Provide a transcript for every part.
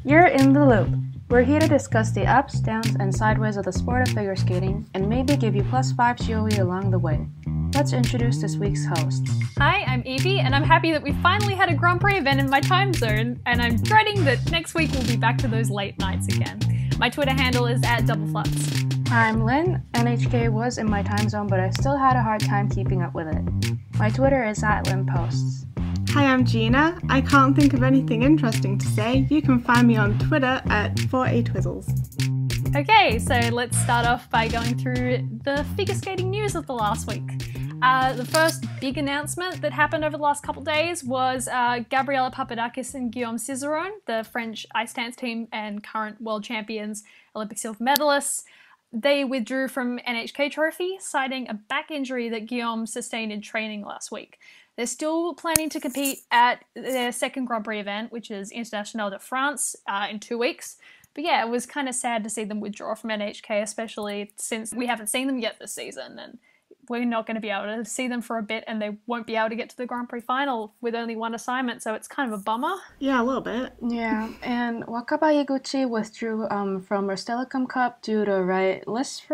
You're in the loop. We're here to discuss the ups, downs, and sideways of the sport of figure skating, and maybe give you +5 GOE along the way. Let's introduce this week's hosts. Hi, I'm Evie, and I'm happy that we finally had a Grand Prix event in my time zone, and I'm dreading that next week we'll be back to those late nights again. My Twitter handle is @doubleflutz. I'm Lynn. NHK was in my time zone, but I still had a hard time keeping up with it. My Twitter is @LynnPosts. Hi, I'm Gina. I can't think of anything interesting to say. You can find me on Twitter @4atwizzles. Okay, so let's start off by going through the figure skating news of the last week. The first big announcement that happened over the last couple of days was Gabriella, Papadakis and Guillaume, Scissor, the French ice dance team and current world champions, Olympic silver medalists. They withdrew from NHK Trophy, citing a back injury that Guillaume sustained in training last week. They're still planning to compete at their second Grand Prix event, which is International de France, in 2 weeks. But yeah, it was kind of sad to see them withdraw from NHK, especially since we haven't seen them yet this season, and we're not going to be able to see them for a bit, and they won't be able to get to the Grand Prix final with only one assignment, so it's kind of a bummer. Yeah, a little bit. Yeah, and Wakaba Iguchi withdrew from Rostelecom Cup due to right wrist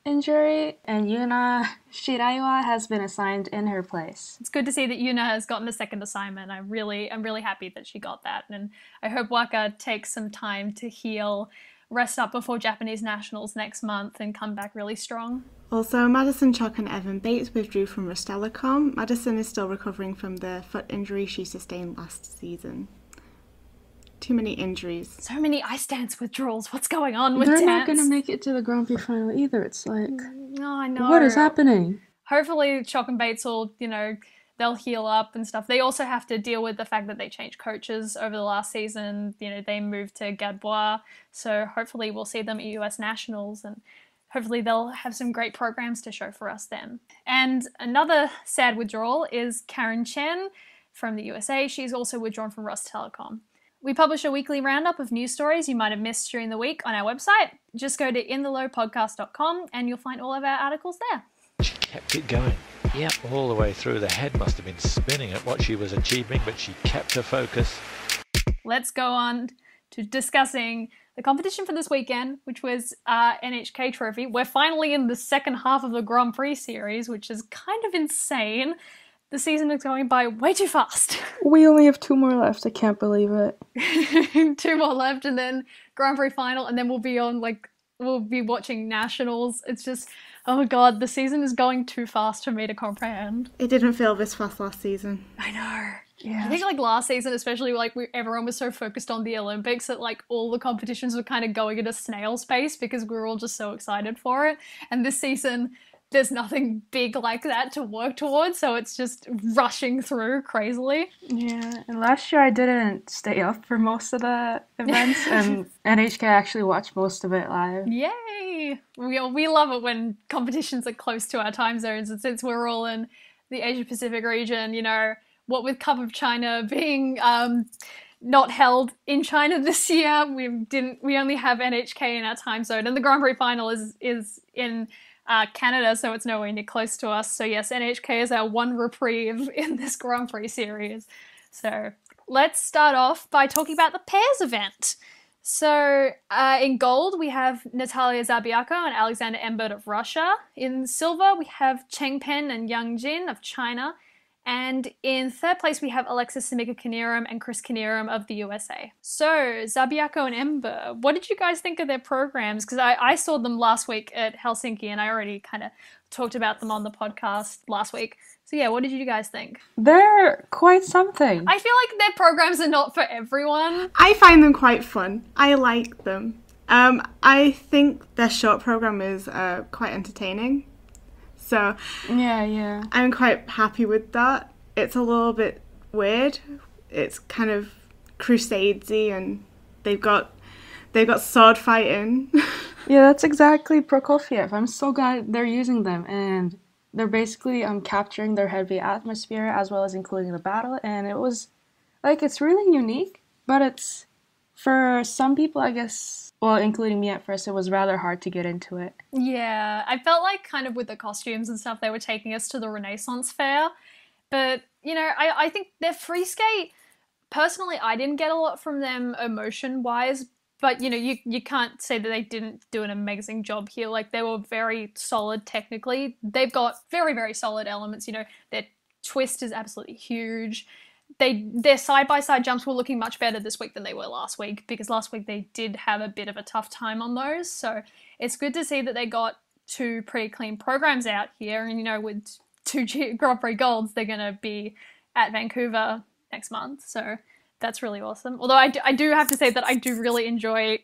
injury, and Yuna Shiraiwa has been assigned in her place. It's good to see that Yuna has gotten a second assignment. I'm really happy that she got that, and I hope Waka takes some time to heal, rest up before Japanese nationals next month, and come back really strong. Also, Madison Chock and Evan Bates withdrew from Rostelecom. Madison is still recovering from the foot injury she sustained last season. Too many injuries. So many ice dance withdrawals. What's going on with They're dance? not going to make it to the Grand Prix final either. It's like, oh, I know. What is happening? Hopefully Chock and Bates will, they'll heal up and stuff. They also have to deal with the fact that they changed coaches over the last season. They moved to Gabb, so hopefully we'll see them at US Nationals, and hopefully they'll have some great programs to show for us then. And another sad withdrawal is Karen Chen from the USA. She's also withdrawn from Rostelecom. We publish a weekly roundup of news stories you might have missed during the week on our website. Just go to inthelowpodcast.com and you'll find all of our articles there. She kept it going. Yep, all the way through. The head must have been spinning at what she was achieving, but she kept her focus. Let's go on to discussing the competition for this weekend, which was NHK Trophy. We're finally in the second half of the Grand Prix series, which is kind of insane. The season is going by way too fast. We only have 2 more left. I can't believe it. 2 more left, and then Grand Prix final, and then we'll be watching nationals. It's just, oh god, the season is going too fast for me to comprehend. It didn't feel this fast last season. I know. Yeah. I think last season, especially everyone was so focused on the Olympics that all the competitions were kind of going at a snail's pace because we were all just so excited for it. And this season, there's nothing big like that to work towards, so it's just rushing through crazily. Yeah, and last year I didn't stay up for most of the events, and NHK actually watched most of it live. Yay! We love it when competitions are close to our time zones, and since we're all in the Asia Pacific region, what with Cup of China being not held in China this year, we only have NHK in our time zone, and the Grand Prix final is in Canada, so it's nowhere near close to us. So yes, NHK is our one reprieve in this Grand Prix series. So let's start off by talking about the pairs event. So in gold, we have Natalia Zabiako and Alexander Embert of Russia. In silver, we have Cheng Pen and Yang Jin of China. And in third place, we have Alexis Samika-Knierim and Chris Knierim of the USA. So, Zabiako and Ember, what did you guys think of their programs? Because I saw them last week at Helsinki, and I already kind of talked about them on the podcast last week. So yeah, what did you guys think? They're quite something. I feel like their programs are not for everyone. I find them quite fun. I like them. I think their short program is quite entertaining. So yeah, I'm quite happy with that. It's a little bit weird. It's kind of Crusades-y, and they've got sword fighting. Yeah, that's exactly Prokofiev. I'm so glad they're using them, and they're basically capturing their heavy atmosphere as well as including the battle, and it was it's really unique, but it's for some people, I guess, well, including me at first, it was rather hard to get into it. Yeah, I felt like kind of with the costumes and stuff, they were taking us to the Renaissance fair, But, you know, I think their free skate, personally, I didn't get a lot from them emotion-wise, but, you know, you can't say that they didn't do an amazing job here. Like, they were very solid technically. They've got very, very solid elements. You know, their twist is absolutely huge. Their side-by-side jumps were looking much better this week than they were last week, because last week they did have a bit of a tough time on those. So it's good to see that they got 2 pretty clean programs out here. And, you know, with 2 Grand Prix golds, they're going to be at Vancouver next month. So that's really awesome. Although I do have to say that I do really enjoy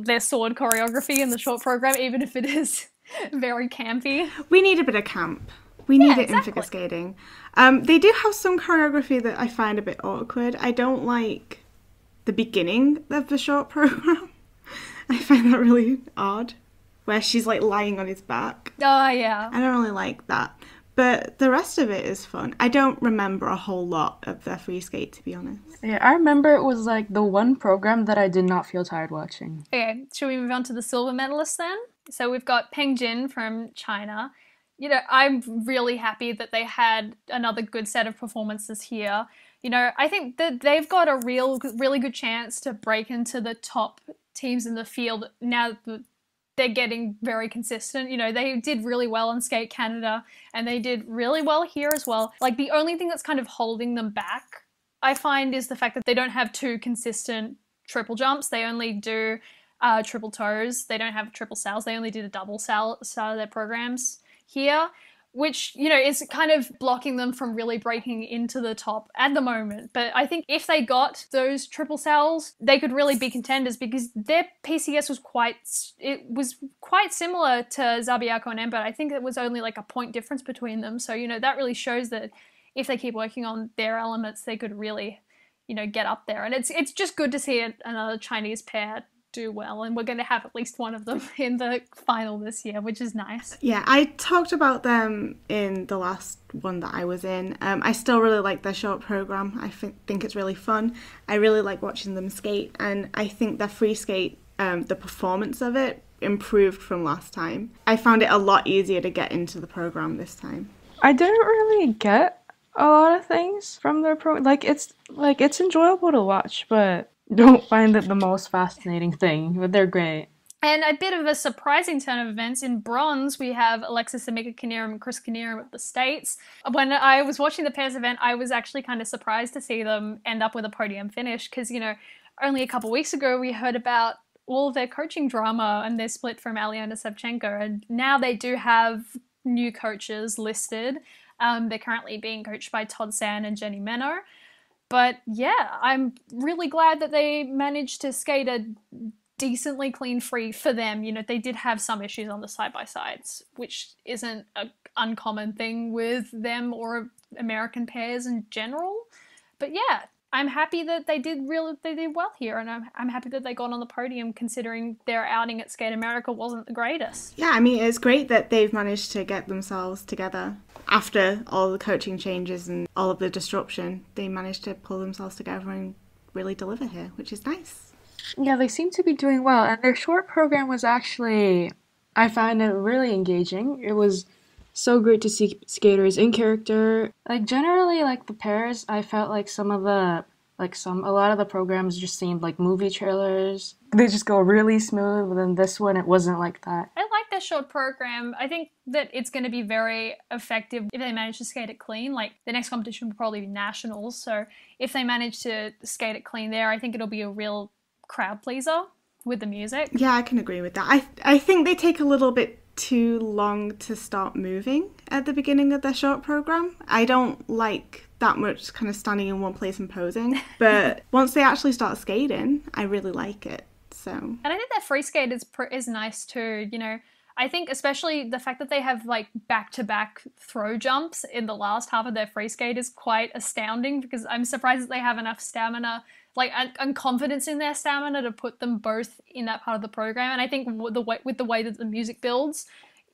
their sword choreography in the short program, even if it is very campy. We need a bit of camp. We need it in figure skating. They do have some choreography that I find a bit awkward. I don't like the beginning of the short program. I find that really odd, where she's like lying on his back. Oh, yeah. I don't really like that. But the rest of it is fun. I don't remember a whole lot of their free skate, to be honest. Yeah, I remember it was like the one program that I did not feel tired watching. Okay, should we move on to the silver medalists then? So we've got Peng Jin from China. You know, I'm really happy that they had another good set of performances here. You know, I think that they've got a really good chance to break into the top teams in the field now that they're getting very consistent. You know, they did really well on Skate Canada, and they did really well here as well. Like, the only thing that's kind of holding them back, I find, is the fact that they don't have 2 consistent triple jumps. They only do triple toes. They don't have triple sals. They only did a double sal of their programs here, which, you know, is kind of blocking them from really breaking into the top at the moment. But I think if they got those triple sals, they could really be contenders, because their PCS was quite similar to Zabiako and Ember. I think it was only like a point difference between them. So, you know, that really shows that if they keep working on their elements, they could really, you know, get up there. And it's just good to see another Chinese pair do well, and we're going to have at least one of them in the final this year, which is nice. Yeah, I talked about them in the last one that I was in. I still really like their short program. I think it's really fun. I really like watching them skate, and I think their free skate, the performance of it improved from last time. I found it a lot easier to get into the program this time. I didn't really get a lot of things from their program. It's enjoyable to watch, but don't find it the most fascinating thing, but they're great. And a bit of a surprising turn of events. In bronze, we have Alexis Amika-Kiniram and Chris Kiniram of the States. When I was watching the pairs event, I was actually kind of surprised to see them end up with a podium finish, because, you know, only a couple weeks ago we heard about all of their coaching drama and their split from Alyona Savchenko, and now they do have new coaches listed. They're currently being coached by Todd San and Jenny Menno. But yeah, I'm really glad that they managed to skate a decently clean free for them. You know, they did have some issues on the side-by-sides, which isn't an uncommon thing with them or American pairs in general. But yeah, I'm happy that they did well here, and I'm happy that they got on the podium, considering their outing at Skate America wasn't the greatest. Yeah, I mean, it's great that they've managed to get themselves together after all the coaching changes and all of the disruption. They managed to pull themselves together and really deliver here, which is nice. Yeah, they seem to be doing well, and their short program was actually, I found it really engaging. It was so great to see skaters in character. Like, generally, like, the pairs, I felt like a lot of the programs just seemed like movie trailers. They just go really smooth, but then this one, it wasn't like that. I like their short program. I think that it's going to be very effective if they manage to skate it clean. Like, the next competition will probably be nationals, so if they manage to skate it clean there, I think it'll be a real crowd pleaser with the music. Yeah, I can agree with that. I think they take a little bit too long to start moving at the beginning of their short program. I don't like that much kind of standing in one place and posing, but once they actually start skating, I really like it. So, and I think their free skate is nice too. You know, I think especially the fact that they have like back-to-back throw jumps in the last half of their free skate is quite astounding, because I'm surprised that they have enough stamina, like, and confidence in their stamina to put them both in that part of the program. And I think with the way that the music builds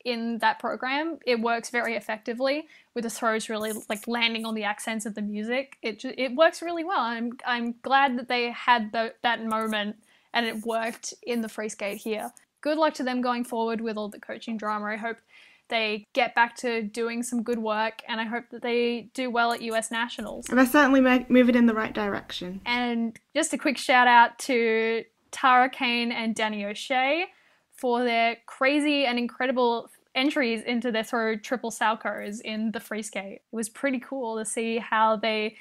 in that program, it works very effectively, with the throws really like landing on the accents of the music. It works really well. I'm glad that they had that moment and it worked in the free skate here. Good luck to them going forward with all the coaching drama. I hope they get back to doing some good work, and I hope that they do well at US Nationals. And they're certainly moving in the right direction. And just a quick shout out to Tara Kane and Danny O'Shea for their crazy and incredible entries into their throw triple salchos in the free skate. It was pretty cool to see how they,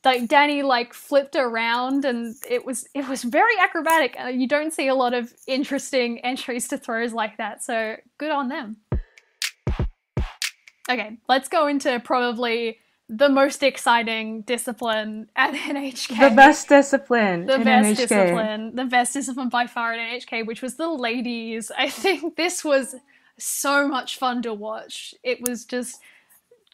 like, Danny like flipped around, and it was very acrobatic. You don't see a lot of interesting entries to throws like that, so good on them. Okay, let's go into probably the most exciting discipline at NHK. The best discipline in NHK. The best discipline by far at NHK, which was the ladies. I think this was so much fun to watch. It was just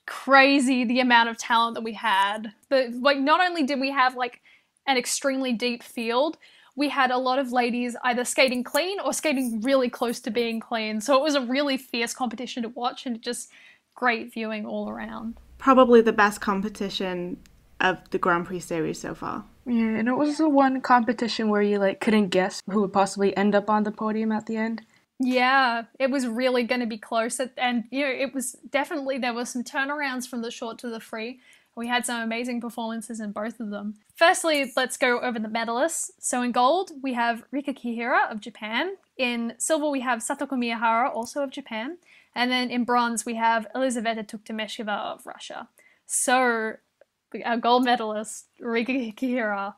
crazy the amount of talent that we had. But like, not only did we have like an extremely deep field, we had a lot of ladies either skating clean or skating really close to being clean. So it was a really fierce competition to watch, and just great viewing all around. Probably the best competition of the Grand Prix series so far. Yeah, and it was the one competition where you like couldn't guess who would possibly end up on the podium at the end. Yeah, it was really going to be close, and you know, it was definitely, there were some turnarounds from the short to the free. We had some amazing performances in both of them. Firstly, let's go over the medalists. So in gold, we have Rika Kihira of Japan. In silver, we have Satoko Miyahara, also of Japan. And then in bronze, we have Elizaveta Tuktamesheva of Russia. So our gold medalist, Rika Kihira,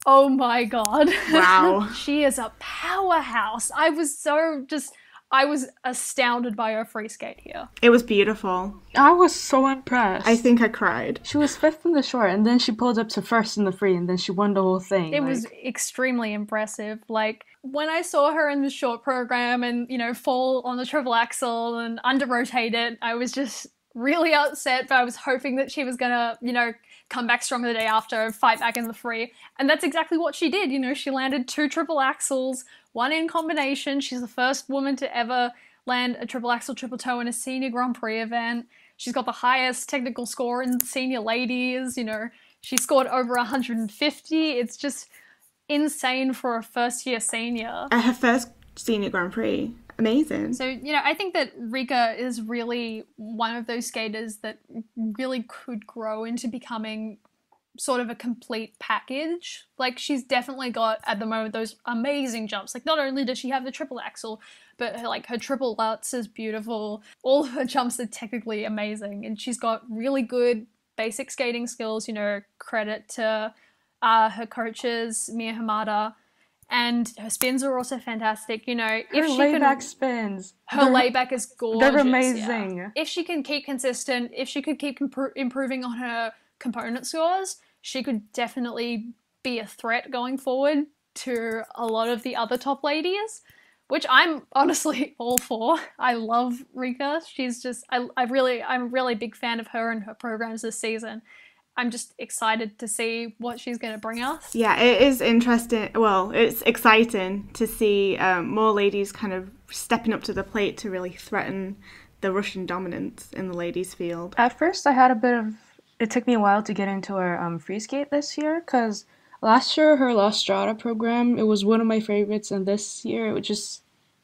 oh my god. Wow. She is a powerhouse. I was astounded by her free skate here. It was beautiful. I was so impressed. I think I cried. She was 5th in the short, and then she pulled up to 1st in the free, and then she won the whole thing. It was extremely impressive. Like, when I saw her in the short program and, you know, fall on the triple axel and under-rotate it, I was just really upset, but I was hoping that she was gonna, you know, come back stronger the day after, fight back in the free. And that's exactly what she did. You know, she landed 2 triple axels, 1 in combination. She's the first woman to ever land a triple axel, triple toe in a senior Grand Prix event. She's got the highest technical score in senior ladies. You know, she scored over 150. It's just insane for a first-year senior. Her first senior Grand Prix. Amazing. So, you know, I think that Rika is really one of those skaters that really could grow into becoming sort of a complete package. Like, she's definitely got, at the moment, those amazing jumps. Like, not only does she have the triple axel, but her triple lutz is beautiful. All of her jumps are technically amazing, and she's got really good basic skating skills. You know, credit to her coaches, Mia Hamada, and her spins are also fantastic. You know, her layback spins. Her layback is gorgeous. They're amazing. Yeah. If she can keep consistent, if she could keep improving on her component scores, she could definitely be a threat going forward to a lot of the other top ladies, which I'm honestly all for. I love Rika. She's just, I'm a really big fan of her and her programs this season. I'm just excited to see what she's going to bring us. Yeah, it is interesting. Well, it's exciting to see more ladies kind of stepping up to the plate to really threaten the Russian dominance in the ladies' field. At first, I had it took me a while to get into her free skate this year, because last year, her La Strada program, it was one of my favorites, and this year, it was just,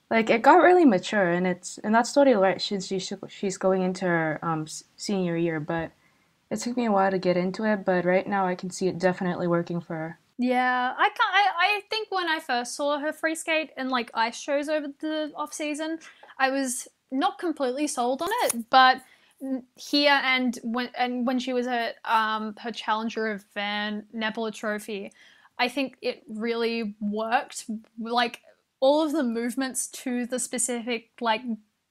like, it got really mature, and that's totally right, since she's going into her senior year, but it took me a while to get into it, but right now I can see it definitely working for her. Yeah, I think when I first saw her free skate and like ice shows over the off season, I was not completely sold on it, but here and when she was at her challenger event, Nebula Trophy, I think it really worked. Like, all of the movements to the specific like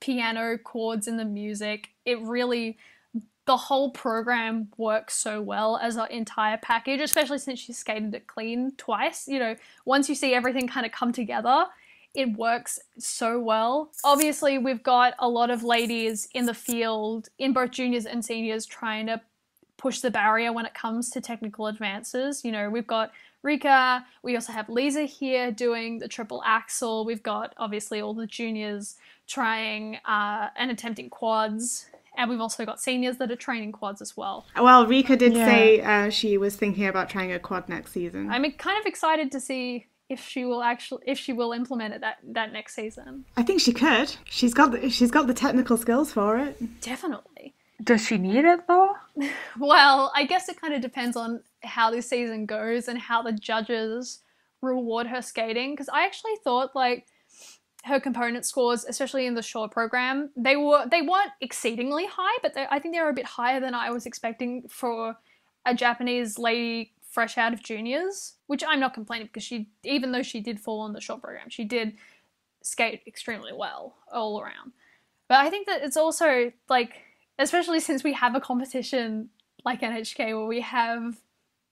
piano chords in the music, the whole program works so well as an entire package, especially since she skated it clean twice. You know, once you see everything kind of come together, it works so well. Obviously, we've got a lot of ladies in the field, in both juniors and seniors, trying to push the barrier when it comes to technical advances. You know, we've got Rika, we also have Lisa here doing the triple axel. We've got, obviously, all the juniors trying and attempting quads. And we've also got seniors that are training quads as well. Well, Rika did say she was thinking about trying a quad next season. I'm kind of excited to see if she will implement it that next season. I think she could. She's got the technical skills for it. Definitely. Does she need it though? Well, I guess it kind of depends on how this season goes and how the judges reward her skating, because I actually thought like her component scores, especially in the short program, they weren't exceedingly high, but I think they were a bit higher than I was expecting for a Japanese lady fresh out of juniors, which I'm not complaining, because even though she did fall in the short program, she did skate extremely well all around. But I think that it's also like, especially since we have a competition like NHK where we have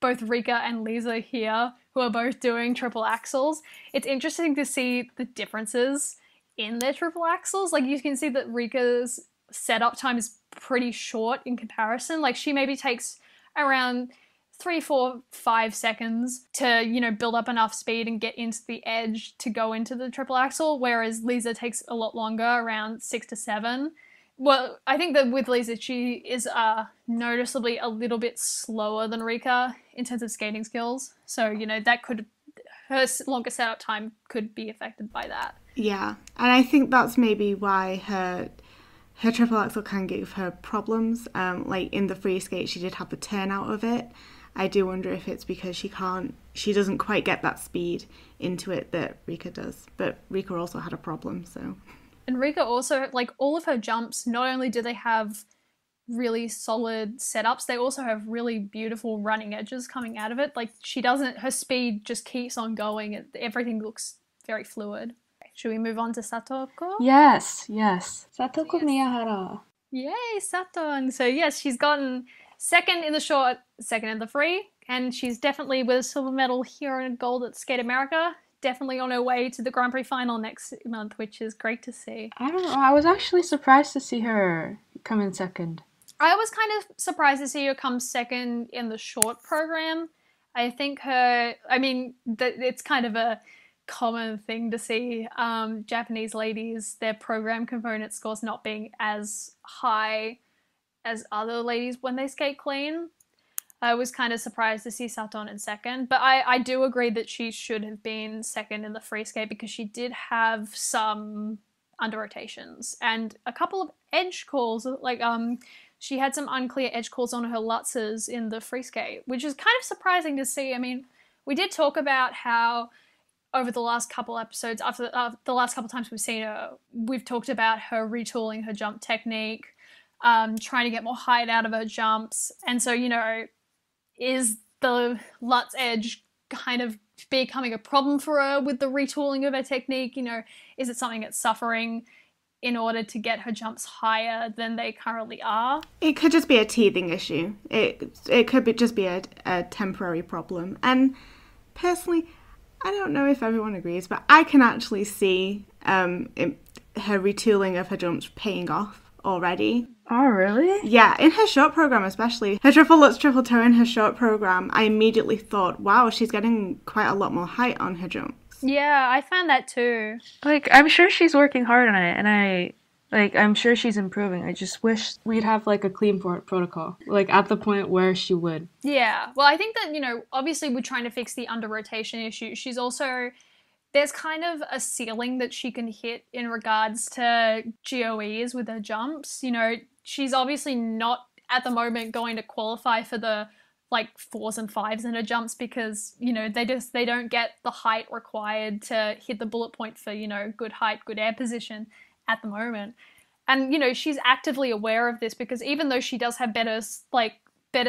both Rika and Lisa here who are both doing triple axels, it's interesting to see the differences in their triple axels. Like, you can see that Rika's setup time is pretty short in comparison. Like, she maybe takes around 3, 4, 5 seconds to, you know, build up enough speed and get into the edge to go into the triple axel, whereas Lisa takes a lot longer, around 6 to 7. Well, I think that with Lisa, she is noticeably a little bit slower than Rika in terms of skating skills. So, you know, her longer setup time could be affected by that. Yeah, and I think that's maybe why her triple axel can give her problems. Like in the free skate, she did have the turn out of it. I do wonder if it's because she doesn't quite get that speed into it that Rika does. But Rika also had a problem, so... And Rika also, like, all of her jumps, not only do they have really solid setups, they also have really beautiful running edges coming out of it. Like, her speed just keeps on going. Everything looks very fluid. Should we move on to Satoko? Yes. Satoko Miyahara. Yay, Sato. So yes, she's gotten second in the short, second in the free, and she's definitely with a silver medal here and a gold at Skate America. Definitely on her way to the Grand Prix final next month, which is great to see. I don't know. I was actually surprised to see her come in second. I was kind of surprised to see her come second in the short program. I think it's kind of a common thing to see Japanese ladies, their program component scores not being as high as other ladies when they skate clean. I was kind of surprised to see Saton in second, but I do agree that she should have been second in the free skate because she did have some under rotations and a couple of edge calls. Like she had some unclear edge calls on her Lutzes in the free skate, which is kind of surprising to see. I mean, we did talk about how over the last couple episodes, after the last couple times we've seen her, we've talked about her retooling her jump technique, trying to get more height out of her jumps, and so, you know, is the Lutz edge kind of becoming a problem for her with the retooling of her technique? You know, is it something that's suffering in order to get her jumps higher than they currently are? It could just be a teething issue. It could just be a temporary problem. And personally, I don't know if everyone agrees, but I can actually see her retooling of her jumps paying off already. Oh, really? Yeah, in her short program especially. Her triple Lutz, triple toe in her short program, I immediately thought, wow, she's getting quite a lot more height on her jumps. Yeah, I found that too. Like, I'm sure she's working hard on it, and I'm sure she's improving. I just wish we'd have, like, a clean protocol, like, at the point where she would. Yeah, well, I think that, you know, obviously we're trying to fix the under-rotation issue. She's also... There's kind of a ceiling that she can hit in regards to GOEs with her jumps. You know, she's obviously not at the moment going to qualify for the like 4s and 5s in her jumps because, you know, they don't get the height required to hit the bullet point for, you know, good height, good air position at the moment. And, you know, she's actively aware of this because even though she does have better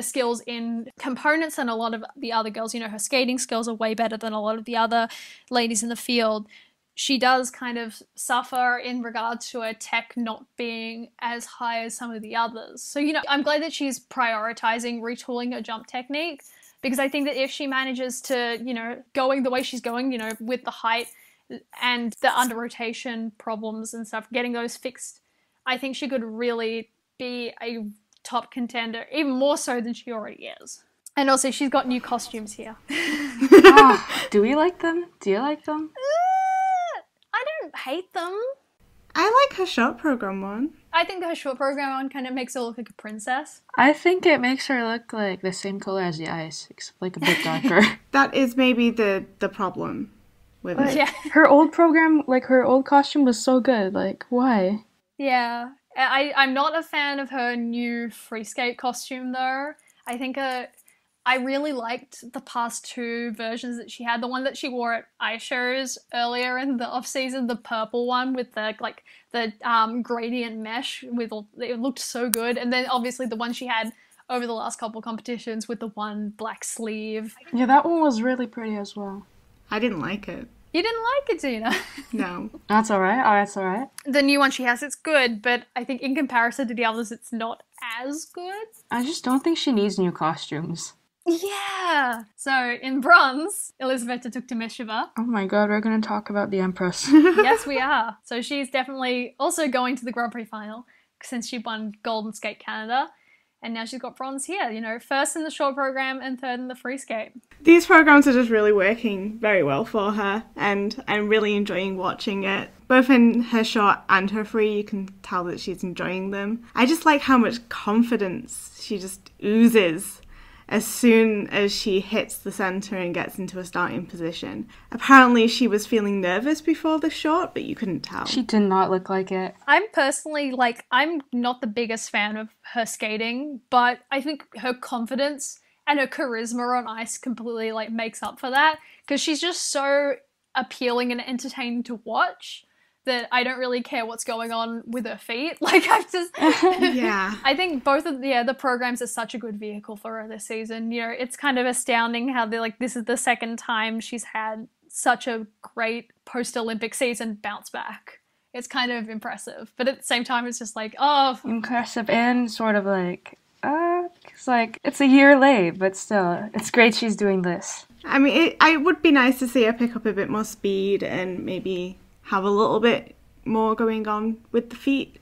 skills in components than a lot of the other girls, you know, her skating skills are way better than a lot of the other ladies in the field, she does kind of suffer in regards to her tech not being as high as some of the others. So, you know, I'm glad that she's prioritizing retooling her jump technique because I think that if she manages to, you know, going the way she's going, you know, with the height and the under rotation problems and stuff, getting those fixed, I think she could really be a top contender, even more so than she already is. And also, she's got new costumes here. Do we like them? Do you like them? I don't hate them. I like her short program one. I think her short program one kind of makes her look like a princess. I think it makes her look like the same color as the ice, except like a bit darker. That is maybe the problem. with But it. Yeah. her old program, like her old costume was so good. Like, why? Yeah. I'm not a fan of her new free skate costume though. I think I really liked the past two versions that she had. The one that she wore at ice shows earlier in the off season, the purple one with the gradient mesh with it looked so good. And then obviously the one she had over the last couple competitions with the one black sleeve. Yeah, that one was really pretty as well. I didn't like it. You didn't like it, Gina? No. That's alright. Oh, that's alright. The new one she has, it's good, but I think in comparison to the others, it's not as good. I just don't think she needs new costumes. Yeah. So in bronze, Elizaveta took to Mesheva. Oh my god, we're gonna talk about the Empress. Yes, we are. So she's definitely also going to the Grand Prix final since she won gold in Skate Canada. And now she's got bronze here, you know, first in the short program and third in the free skate. These programs are just really working very well for her, and I'm really enjoying watching it. Both in her short and her free, you can tell that she's enjoying them. I just like how much confidence she just oozes as soon as she hits the centre and gets into a starting position. Apparently she was feeling nervous before the short, but you couldn't tell. She did not look like it. I'm personally, I'm not the biggest fan of her skating, but I think her confidence and her charisma on ice completely, makes up for that, because she's just so appealing and entertaining to watch that I don't really care what's going on with her feet. Yeah. I think both of the programs are such a good vehicle for her this season. You know, it's kind of astounding how this is the second time she's had such a great post-Olympic season bounce back. It's kind of impressive, but at the same time, it's just impressive and sort of it's a year late, but still, it's great she's doing this. I mean, it would be nice to see her pick up a bit more speed and maybe have a little bit more going on with the feet,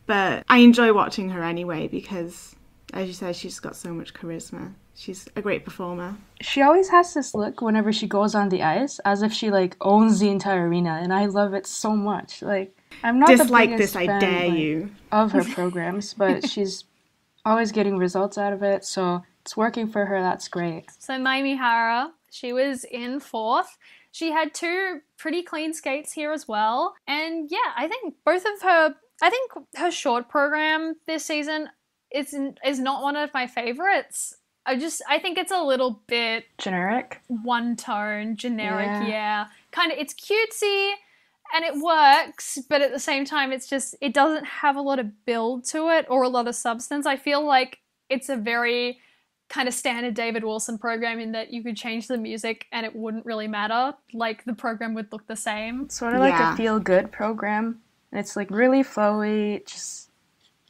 but I enjoy watching her anyway because, as you said, she's got so much charisma. She's a great performer. She always has this look whenever she goes on the ice, as if she owns the entire arena, and I love it so much. I'm not Dislike the biggest this, fan, I dare you. of her programs, but she's always getting results out of it, so it's working for her. That's great. So Mai Mihara, she was in fourth. She had two pretty clean skates here as well. And yeah, I think her short program this season is not one of my favorites. I think it's a little bit generic, one tone, generic, yeah. Kind of, it's cutesy and it works, but at the same time, it doesn't have a lot of build to it or a lot of substance. I feel like it's a very kind of standard David Wilson program in that you could change the music and it wouldn't really matter. The program would look the same. Sort of like a feel-good program. And it's really flowy. It just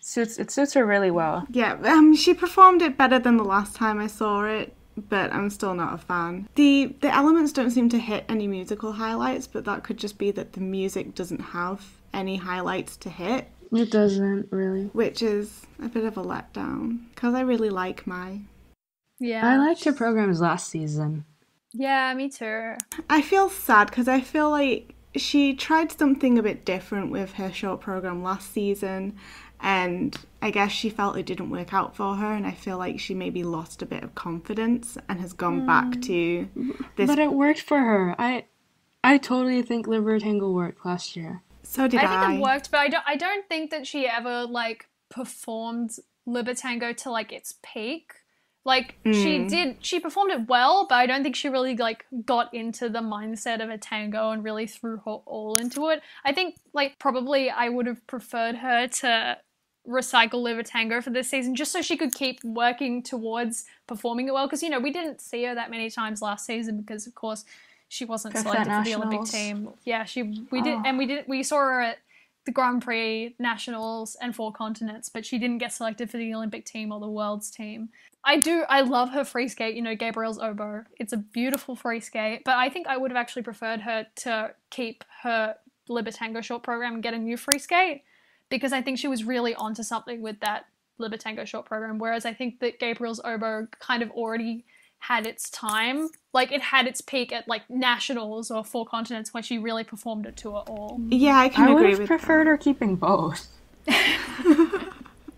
suits her really well. Yeah, she performed it better than the last time I saw it, but I'm still not a fan. The elements don't seem to hit any musical highlights, but that could just be that the music doesn't have any highlights to hit. It doesn't really. Which is a bit of a letdown, because I really like Mai. Yeah. I liked her programs last season. Yeah, me too. I feel sad because I feel like she tried something a bit different with her short program last season, and I guess she felt it didn't work out for her, and I feel like she maybe lost a bit of confidence and has gone back to this. But it worked for her. I totally think Libertangle worked last year. So did I. I think it worked, but I don't think that she ever performed Libertango to its peak. She performed it well, but I don't think she really got into the mindset of a tango and really threw her all into it. I think probably I would have preferred her to recycle Libertango for this season just so she could keep working towards performing it well, because we didn't see her that many times last season because of course she wasn't selected for the Olympic team. Yeah, we saw her at the Grand Prix, Nationals, and 4 continents, but she didn't get selected for the Olympic team or the World's team. I love her free skate, Gabrielle's oboe. It's a beautiful free skate, but I think I would have actually preferred her to keep her Libertango short program and get a new free skate, because I think she was really onto something with that Libertango short program, whereas I think that Gabrielle's oboe kind of already had its time. It had its peak at Nationals or 4 continents where she really performed it to it all. Yeah, I can agree with that. I would have preferred her keeping both.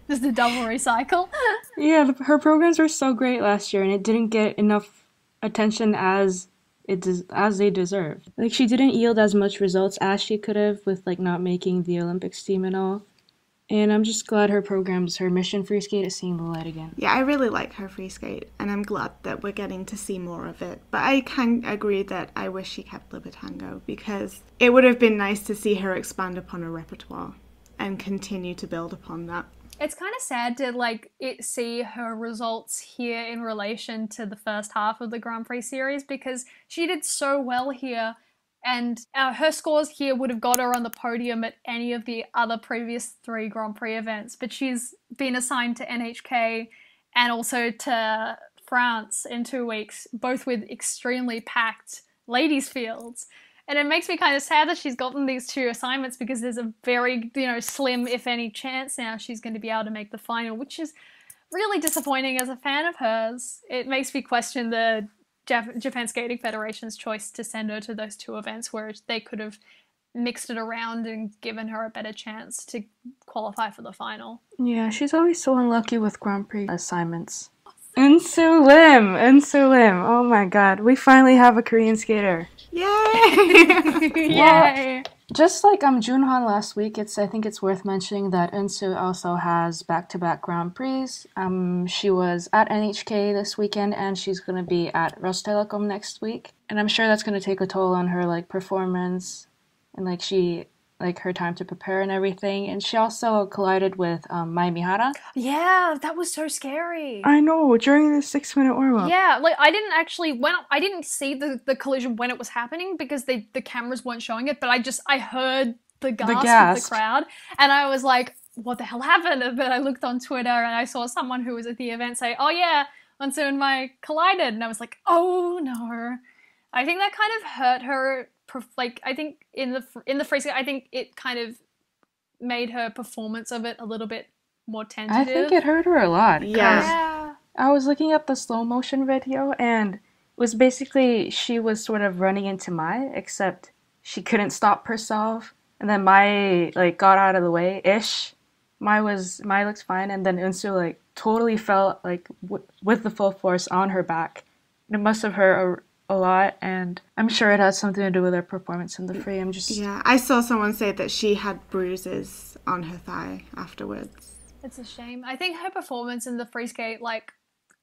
Just a double recycle. Yeah, her programs were so great last year, and it didn't get enough attention as as they deserve. Like, she didn't yield as much results as she could have with, like, not making the Olympics team and all. And I'm just glad her mission free skate is seeing the light again. Yeah, I really like her free skate, and I'm glad that we're getting to see more of it. But I can agree that I wish she kept Libertango, because it would have been nice to see her expand upon her repertoire and continue to build upon that. It's kind of sad to see her results here in relation to the first half of the Grand Prix series, because she did so well here, and her scores here would have got her on the podium at any of the other previous 3 Grand Prix events. But she's been assigned to NHK and also to France in 2 weeks, both with extremely packed ladies' fields. And it makes me kind of sad that she's gotten these 2 assignments, because there's a very, slim, if any, chance now she's going to be able to make the final, which is really disappointing as a fan of hers. It makes me question the Japan Skating Federation's choice to send her to those 2 events, where they could have mixed it around and given her a better chance to qualify for the final. Yeah, she's always so unlucky with Grand Prix assignments. Unsu Lim! Oh my god, we finally have a Korean skater. Yay! Yay! Just like Junhan last week, I think it's worth mentioning that Unsu also has back-to-back Grand Prix. She was at NHK this weekend, and she's going to be at Rostelecom next week. And I'm sure that's going to take a toll on her performance and her time to prepare and everything. And she also collided with Mai Mihara. Yeah, that was so scary. I know, during the 6-minute warm-up. Yeah, I didn't see the collision when it was happening, because the cameras weren't showing it, but I heard the gasp of the crowd, and I was like, what the hell happened? But I looked on Twitter and I saw someone who was at the event say, oh yeah, Unsu and Mai collided, and I was like, oh no. I think that kind of hurt her. I think in the free skate, I think it kind of made her performance of it a little bit more tentative. I think it hurt her a lot. Yeah. I was looking at the slow motion video, and it was basically she was sort of running into Mai, except she couldn't stop herself, and then Mai got out of the way ish. Mai looks fine, and then Unsu totally fell with the full force on her back. It must have hurt a lot, and I'm sure it has something to do with her performance in the free. Yeah, I saw someone say that she had bruises on her thigh afterwards. It's a shame. I think her performance in the free skate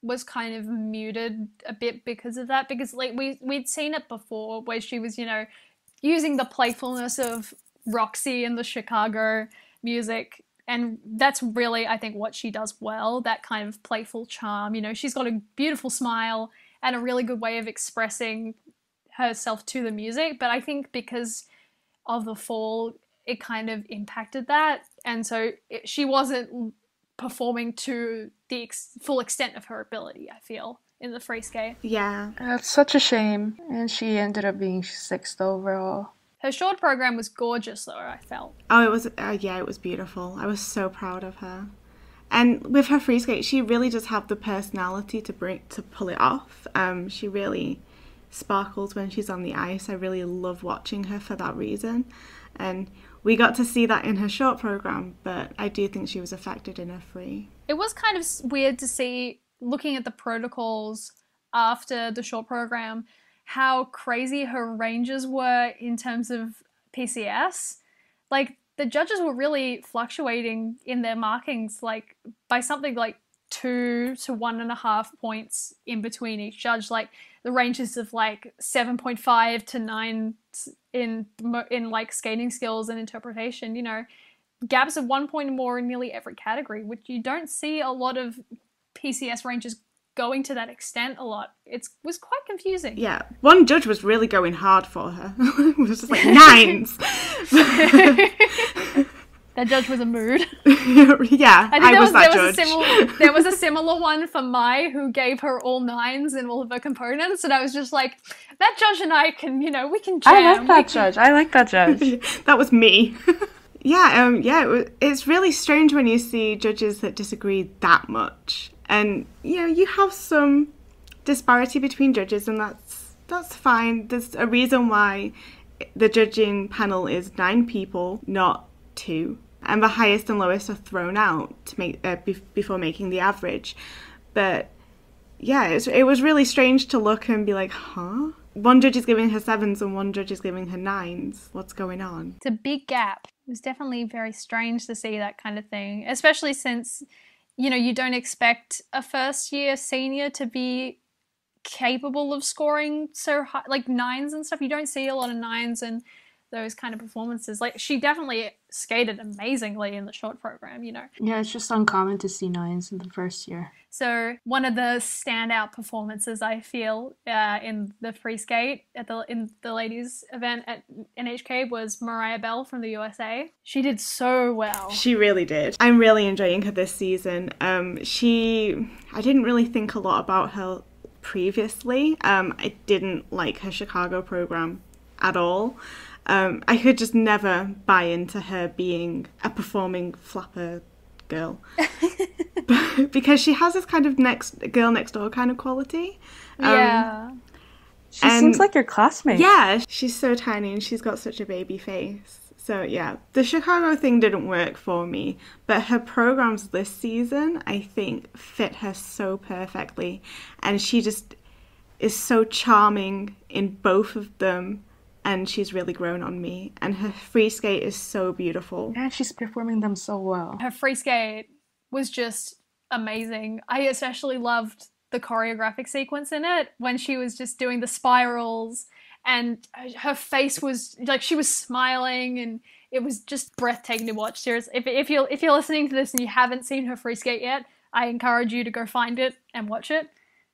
was kind of muted a bit because of that, because we'd seen it before where she was using the playfulness of Roxy and the Chicago music, and that's really, I think, what she does well, that kind of playful charm. She's got a beautiful smile and a really good way of expressing herself to the music. But I think because of the fall, it kind of impacted that. And so she wasn't performing to the full extent of her ability, I feel, in the free skate. Yeah. That's such a shame. And she ended up being 6th overall. Her short program was gorgeous, though, I felt. Oh, it was, it was beautiful. I was so proud of her. And with her free skate, she really does have the personality to pull it off. She really sparkles when she's on the ice. I really love watching her for that reason. And we got to see that in her short program, but I do think she was affected in her free. It was kind of weird to see, looking at the protocols after the short program, how crazy her ranges were in terms of PCS. The judges were really fluctuating in their markings, by something 2 to 1.5 points in between each judge. The ranges of 7.5 to 9 in skating skills and interpretation. Gaps of 1 point or more in nearly every category, which you don't see a lot of PCS ranges going to that extent a lot. It was quite confusing. Yeah, one judge was really going hard for her. It was just 9s. That judge was a mood. Yeah, I was that judge. There was a similar one for Mai, who gave her all 9s in all of her components, and I was just like, that judge and I can, we can jam. I like that judge. That was me. It's really strange when you see judges that disagree that much. And, you have some disparity between judges, and that's fine. There's a reason why the judging panel is 9 people, not 2. And the highest and lowest are thrown out to make before making the average. But, yeah, it was really strange to look and be like, huh? one judge is giving her 7s and one judge is giving her 9s. What's going on? It's a big gap. It was definitely very strange to see that kind of thing, especially since, you know, you don't expect a first-year senior to be capable of scoring so high, like 9s and stuff. You don't see a lot of 9s and those kind of performances. Like, she definitely skated amazingly in the short program, you know. Yeah, it's just uncommon to see 9s in the first year. So one of the standout performances, I feel, in the free skate in the ladies event at NHK was Mariah Bell from the USA. She did so well. She really did. I'm really enjoying her this season. I didn't really think a lot about her previously. I didn't like her Chicago program at all. I could just never buy into her being a performing flapper girl. Because she has this kind of girl next door kind of quality. Yeah. She seems like your classmate. Yeah, she's so tiny and she's got such a baby face. So yeah, the Chicago thing didn't work for me, but her programs this season, I think, fit her so perfectly. And she just is so charming in both of them. And she's really grown on me. And her free skate is so beautiful. Yeah, she's performing them so well. Her free skate was just amazing. I especially loved the choreographic sequence in it when she was just doing the spirals and her face was like, she was smiling and it was just breathtaking to watch. Seriously, if you're listening to this and you haven't seen her free skate yet, I encourage you to go find it and watch it,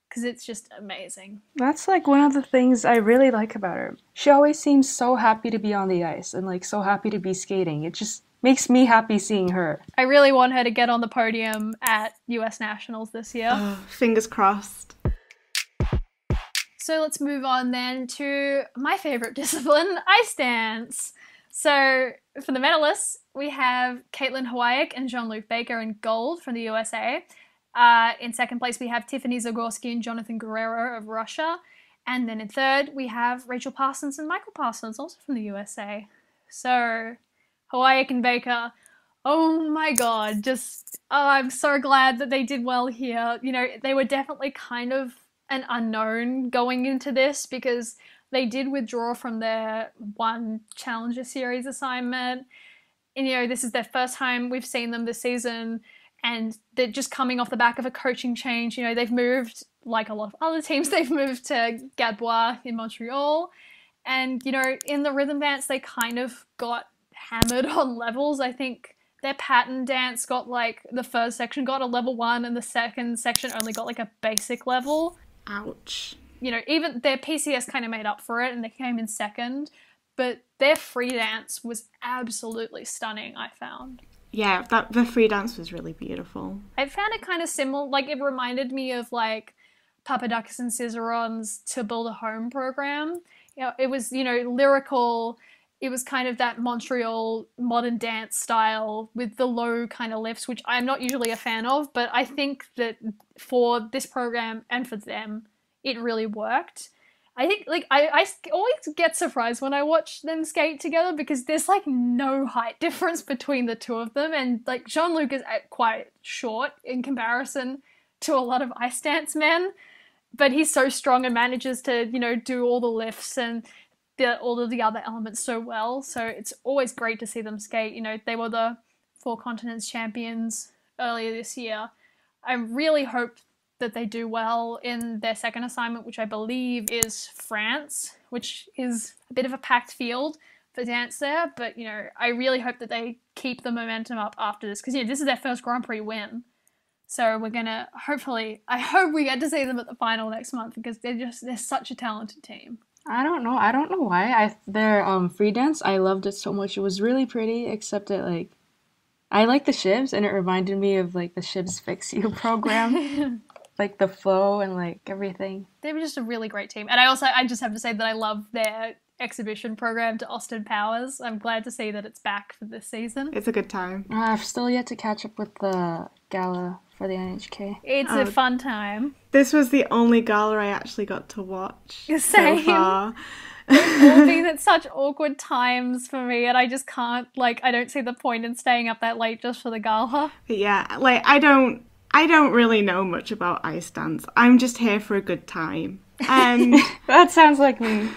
because it's just amazing. That's like one of the things I really like about her. She always seems so happy to be on the ice and like so happy to be skating. It just makes me happy seeing her. I really want her to get on the podium at US Nationals this year. Fingers crossed. So let's move on then to my favourite discipline, ice dance. So for the medalists, we have Caitlin Hawaik and Jean-Luc Baker in gold from the USA. In second place, we have Tiffany Zagorsky and Jonathan Guerrero of Russia. And then in third, we have Rachel Parsons and Michael Parsons, also from the USA. So, Hawaik and Baker, oh my god, I'm so glad that they did well here. You know, they were definitely kind of an unknown going into this because they did withdraw from their one Challenger Series assignment. And, you know, this is their first time we've seen them this season. And they're just coming off the back of a coaching change. You know, they've moved, like a lot of other teams, they've moved to Gabb in Montreal. And, you know, in the rhythm dance, they kind of got hammered on levels. I think their pattern dance got like, the first section got a level 1 and the second section only got like a basic level. Ouch. You know, even their PCS kind of made up for it and they came in second. But their free dance was absolutely stunning, I found. Yeah, the free dance was really beautiful. I found it kind of similar, like it reminded me of like Papadakis and Scissoron's To Build a Home program. You know, it was, you know, lyrical. It was kind of that Montreal modern dance style with the low kind of lifts, which I'm not usually a fan of, but I think that for this program and for them, it really worked. I think, like, I always get surprised when I watch them skate together because there's, like, no height difference between the two of them. And, like, Jean-Luc is quite short in comparison to a lot of ice dance men. But he's so strong and manages to, you know, do all the lifts and all of the other elements so well. So it's always great to see them skate. You know, they were the 4 Continents champions earlier this year. I really hope that they do well in their second assignment, which I believe is France, which is a bit of a packed field for dance there. But, you know, I really hope that they keep the momentum up after this because, you know, this is their first Grand Prix win. So we're going to I hope we get to see them at the final next month because they're such a talented team. I don't know why. Their free dance, I loved it so much. It was really pretty, except that, like, I like the shibs, and it reminded me of, like, the Shibs Fix You program. Like, the flow and, like, everything. They were just a really great team. And I just have to say that I love their exhibition program to Austin Powers. I'm glad to see that it's back for this season. It's a good time. I've still yet to catch up with the gala for the NHK. It's a fun time. This was the only gala I actually got to watch Same. so far. It's all been at such awkward times for me, and I just can't, like, I don't see the point in staying up that late just for the gala. But yeah, like, I don't really know much about ice dance. I'm just here for a good time. And That sounds like me.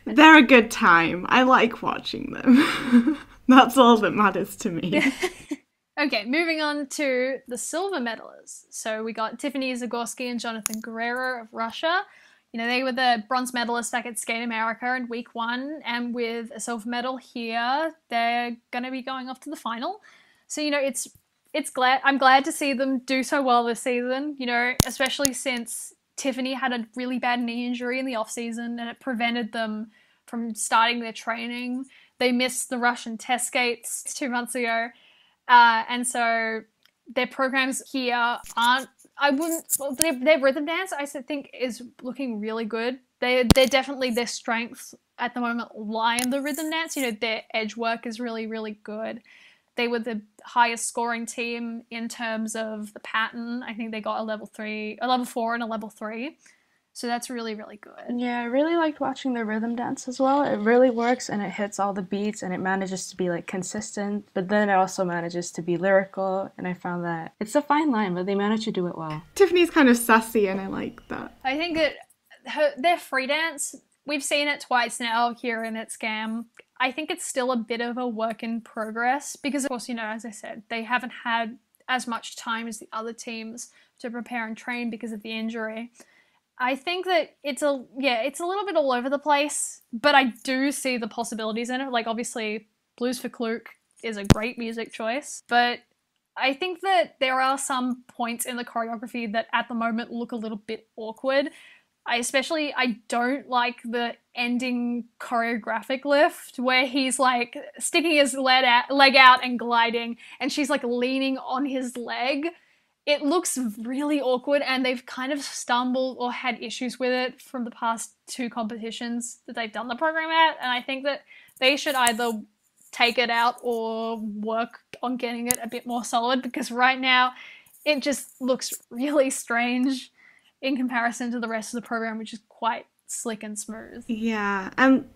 they're a good time. I like watching them. That's all that matters to me. Okay, moving on to the silver medalists. So we got Tiffany Zagorski and Jonathan Guerrero of Russia. You know, they were the bronze medalists back at Skate America in week 1, and with a silver medal here, they're going to be going off to the final. So, you know, I'm glad to see them do so well this season, you know, especially since Tiffany had a really bad knee injury in the off-season and it prevented them from starting their training. They missed the Russian test skates 2 months ago. And so their programs here aren't, their rhythm dance I think is looking really good. They're definitely, their strengths at the moment lie in the rhythm dance. You know, their edge work is really, really good. They were the highest scoring team in terms of the pattern. I think they got a level 4 and a level 3. So that's really, really good. Yeah, I really liked watching the rhythm dance as well. It really works and it hits all the beats and it manages to be like consistent, but then it also manages to be lyrical, and I found that it's a fine line, but they manage to do it well. Tiffany's kind of sassy and I like that. I think that their free dance, we've seen it twice now here in its Scam. I think it's still a bit of a work in progress because, of course, you know, as I said, they haven't had as much time as the other teams to prepare and train because of the injury. I think that it's a little bit all over the place, but I do see the possibilities in it. Like, obviously, Blues for Kluk is a great music choice, but I think that there are some points in the choreography that at the moment look a little bit awkward. I don't like the ending choreographic lift where he's like sticking his leg out and gliding, and she's like leaning on his leg. It looks really awkward, and they've kind of stumbled or had issues with it from the past 2 competitions that they've done the program at, and I think that they should either take it out or work on getting it a bit more solid, because right now it just looks really strange in comparison to the rest of the program, which is quite slick and smooth. Yeah, and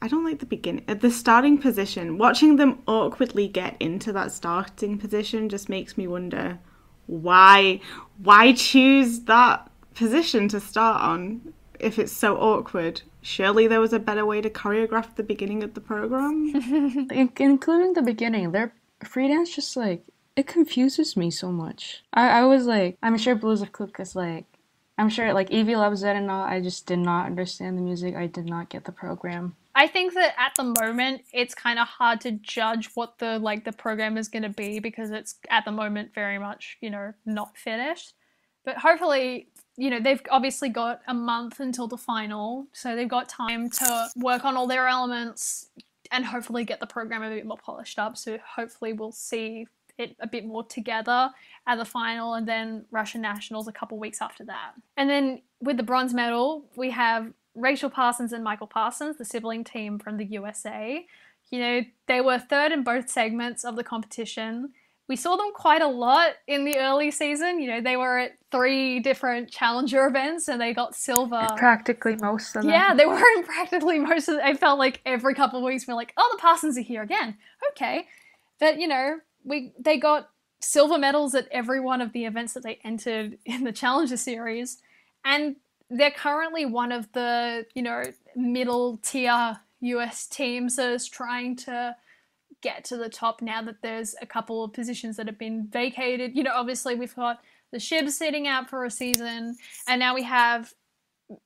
I don't like the beginning. The starting position, watching them awkwardly get into that starting position just makes me wonder why choose that position to start on if it's so awkward. Surely there was a better way to choreograph the beginning of the program. Including the beginning, their free dance just like, it confuses me so much. I was like, I'm sure Blues of Kluk is like, I'm sure like Evie loves it and all. I just did not understand the music. I did not get the program. I think that at the moment it's kind of hard to judge what the program is going to be because it's at the moment very much, you know, not finished. But hopefully, you know, they've obviously got a month until the final, so they've got time to work on all their elements and hopefully get the program a bit more polished up. So hopefully we'll see it a bit more together at the final, and then Russian Nationals a couple weeks after that. And then with the bronze medal, we have Rachel Parsons and Michael Parsons, the sibling team from the USA. You know, they were third in both segments of the competition. We saw them quite a lot in the early season. You know, they were at 3 different challenger events and they got silver. Practically most of them. Yeah, they were in practically most of them. I felt like every couple of weeks we were like, oh, the Parsons are here again. Okay. But, you know, they got silver medals at every one of the events that they entered in the Challenger Series. And they're currently one of the, you know, middle tier US teams that is trying to get to the top now that there's a couple of positions that have been vacated. You know, obviously we've got the Shibs sitting out for a season, and now we have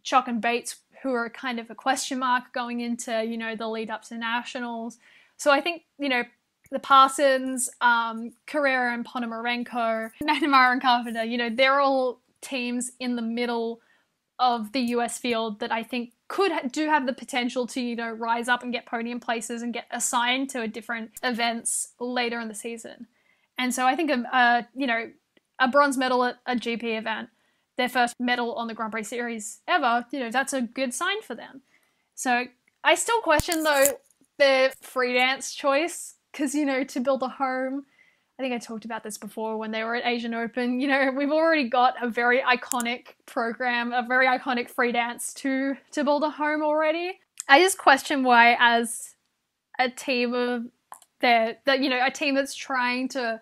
Chock and Bates, who are kind of a question mark going into, you know, the lead up to nationals. So I think, you know, the Parsons, Carrera and Ponomarenko, McNamara and Carpenter, you know, they're all teams in the middle of the US field that I think do have the potential to, you know, rise up and get podium places and get assigned to different events later in the season. And so I think, you know, a bronze medal at a GP event, their first medal on the Grand Prix Series ever, you know, that's a good sign for them. So I still question, though, their free dance choice, because, you know, to build a home, I think I talked about this before when they were at Asian Open, you know, we've already got a very iconic program, a very iconic free dance to build a home already. I just question why, as a team of a team that's trying to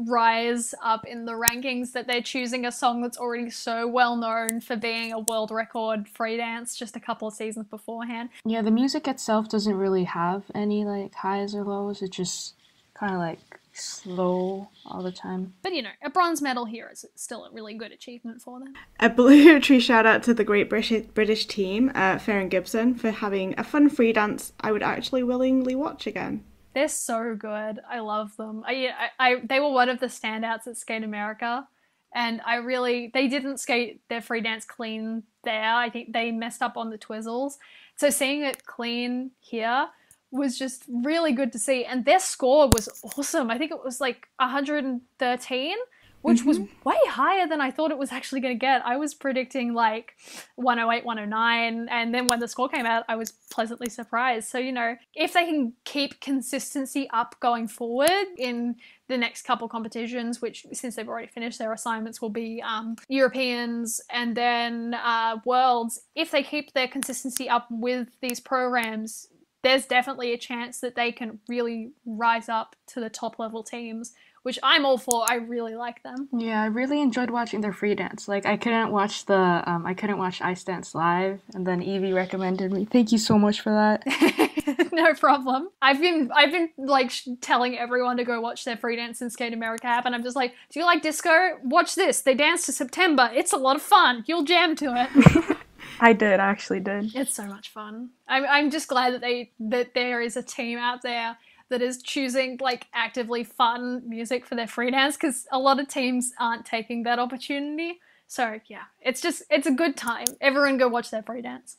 rise up in the rankings that they're choosing a song that's already so well known for being a world record free dance just a couple of seasons beforehand. Yeah, the music itself doesn't really have any like highs or lows. It's just kind of like slow all the time. But you know, a bronze medal here is still a really good achievement for them. A obligatory shout out to the great British team, Fair and Gibson, for having a fun free dance I would actually willingly watch again. They're so good. I love them. They were one of the standouts at Skate America, and they didn't skate their free dance clean there. I think they messed up on the twizzles. So seeing it clean here was just really good to see. And their score was awesome. I think it was like 113, which was way higher than I thought it was actually going to get. I was predicting like 108, 109. And then when the score came out, I was pleasantly surprised. So, you know, if they can keep consistency up going forward in the next couple competitions, which since they've already finished their assignments will be Europeans and then Worlds, if they keep their consistency up with these programs, there's definitely a chance that they can really rise up to the top level teams, which I'm all for. I really like them. Yeah, I really enjoyed watching their free dance. Like I couldn't watch Ice Dance live, and then Evie recommended me. Thank you so much for that. No problem. I've been like telling everyone to go watch their free dance and Skate America app, and I'm just like, do you like disco? Watch this. They dance to September. It's a lot of fun. You'll jam to it. I actually did. It's so much fun. I'm just glad that there is a team out there that is choosing like actively fun music for their free dance, because a lot of teams aren't taking that opportunity. So yeah, it's a good time. Everyone go watch their free dance.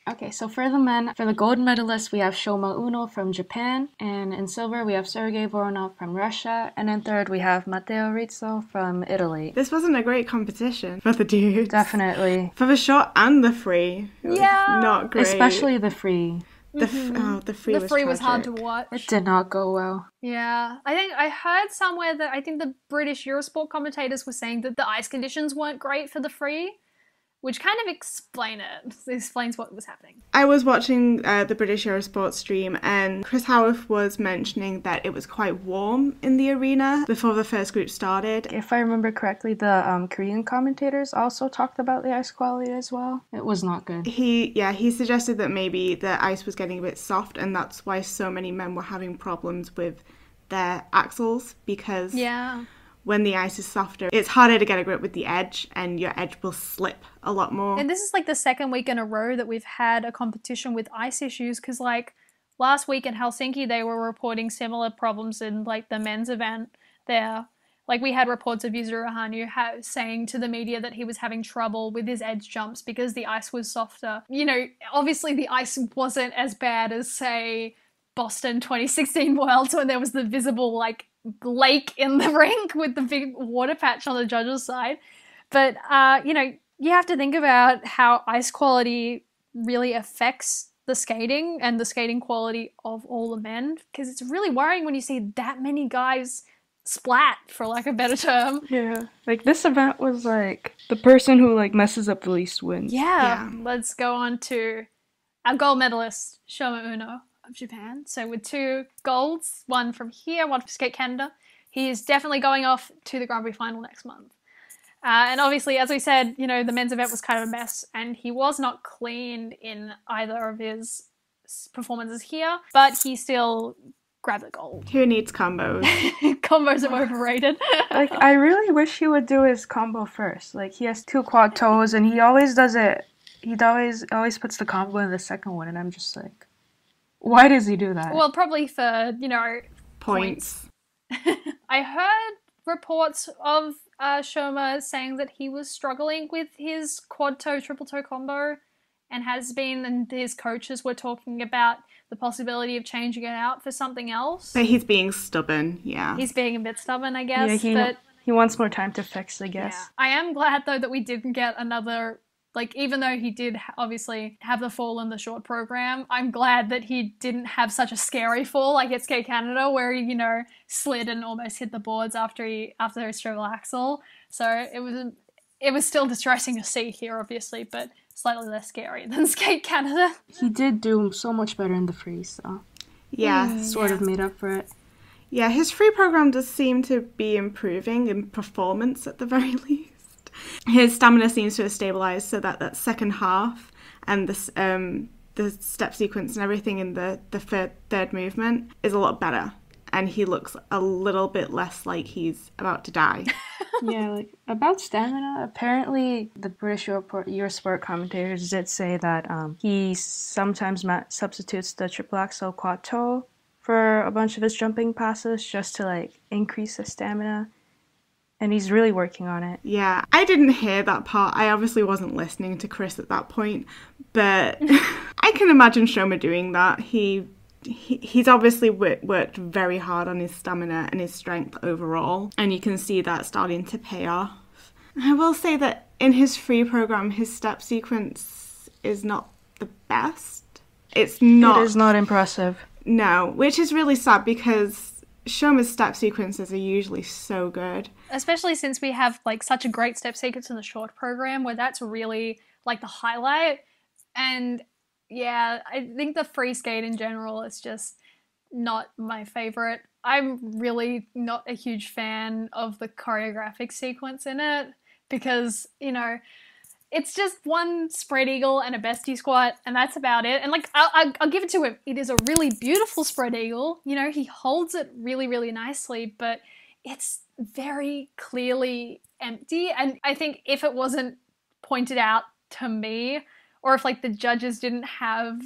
Okay, so for the men, for the gold medalists, we have Shoma Uno from Japan, and in silver we have Sergei Voronov from Russia, and in third we have Matteo Rizzo from Italy. This wasn't a great competition for the dudes. Definitely. For the short and the free. It was not great. Especially the free. The free The free was hard to watch. It did not go well. Yeah, I think I heard somewhere that I think the British Eurosport commentators were saying that the ice conditions weren't great for the free, which kind of explains what was happening. I was watching the British Eurosport stream, and Chris Howarth was mentioning that it was quite warm in the arena before the first group started. If I remember correctly, the Korean commentators also talked about the ice quality as well. It was not good. He suggested that maybe the ice was getting a bit soft, and that's why so many men were having problems with their axles, because when the ice is softer, it's harder to get a grip with the edge, and your edge will slip a lot more. And this is like the second week in a row that we've had a competition with ice issues, because like last week in Helsinki, they were reporting similar problems in like the men's event there. Like we had reports of Yuzuru Hanyu saying to the media that he was having trouble with his edge jumps because the ice was softer. You know, obviously the ice wasn't as bad as, say, Boston 2016 Worlds when there was the visible like lake in the rink with the big water patch on the judges' side. But, you know, you have to think about how ice quality really affects the skating and the skating quality of all the men, because it's really worrying when you see that many guys splat, for lack of a better term. Yeah. Like, this event was, like, the person who, like, messes up the least wins. Yeah. Let's go on to our gold medalist, Shoma Uno of Japan. So with 2 golds, one from here, one from Skate Canada. He is definitely going off to the Grand Prix final next month. And obviously, as we said, you know, the men's event was kind of a mess, and he was not clean in either of his performances here, but he still grabbed the gold. Who needs combos? Combos are overrated. Like, I really wish he would do his combo first. Like, he has 2 quad toes, and he always does it. He always puts the combo in the second one, and I'm just like, why does he do that? Well, probably for, you know, points. I heard reports of Shoma saying that he was struggling with his quad toe, triple toe combo, and and his coaches were talking about the possibility of changing it out for something else. But he's being stubborn, yeah. He's being a bit stubborn, I guess. Yeah, he wants more time to fix, I guess. Yeah. I am glad, though, that we didn't get another... Like, even though he did obviously have the fall in the short program, I'm glad that he didn't have such a scary fall like at Skate Canada, where he, you know, slid and almost hit the boards after his triple axel. So it was still distressing to see here, obviously, but slightly less scary than Skate Canada. He did do so much better in the free, so yeah, sort of made up for it. Yeah, his free program does seem to be improving in performance at the very least. His stamina seems to have stabilized, so that second half and the step sequence and everything in the third movement is a lot better. And he looks a little bit less like he's about to die. Yeah, like about stamina, apparently the British Eurosport commentators did say that he sometimes substitutes the triple axel quad toe for a bunch of his jumping passes just to like increase his stamina. And he's really working on it. Yeah, I didn't hear that part. I obviously wasn't listening to Chris at that point, but I can imagine Shoma doing that. He's obviously worked very hard on his stamina and his strength overall, and you can see that starting to pay off. I will say that in his free program, his step sequence is not the best. It is not impressive. No, which is really sad because Shoma's step sequences are usually so good. Especially since we have like such a great step sequence in the short program where that's really like the highlight. And yeah, I think the free skate in general is just not my favorite. I'm really not a huge fan of the choreographic sequence in it because, you know, it's just one spread eagle and a bestie squat, and that's about it. And like, I'll give it to him. It is a really beautiful spread eagle. You know, he holds it really, really nicely, but it's very clearly empty. And I think if it wasn't pointed out to me, or if like the judges didn't have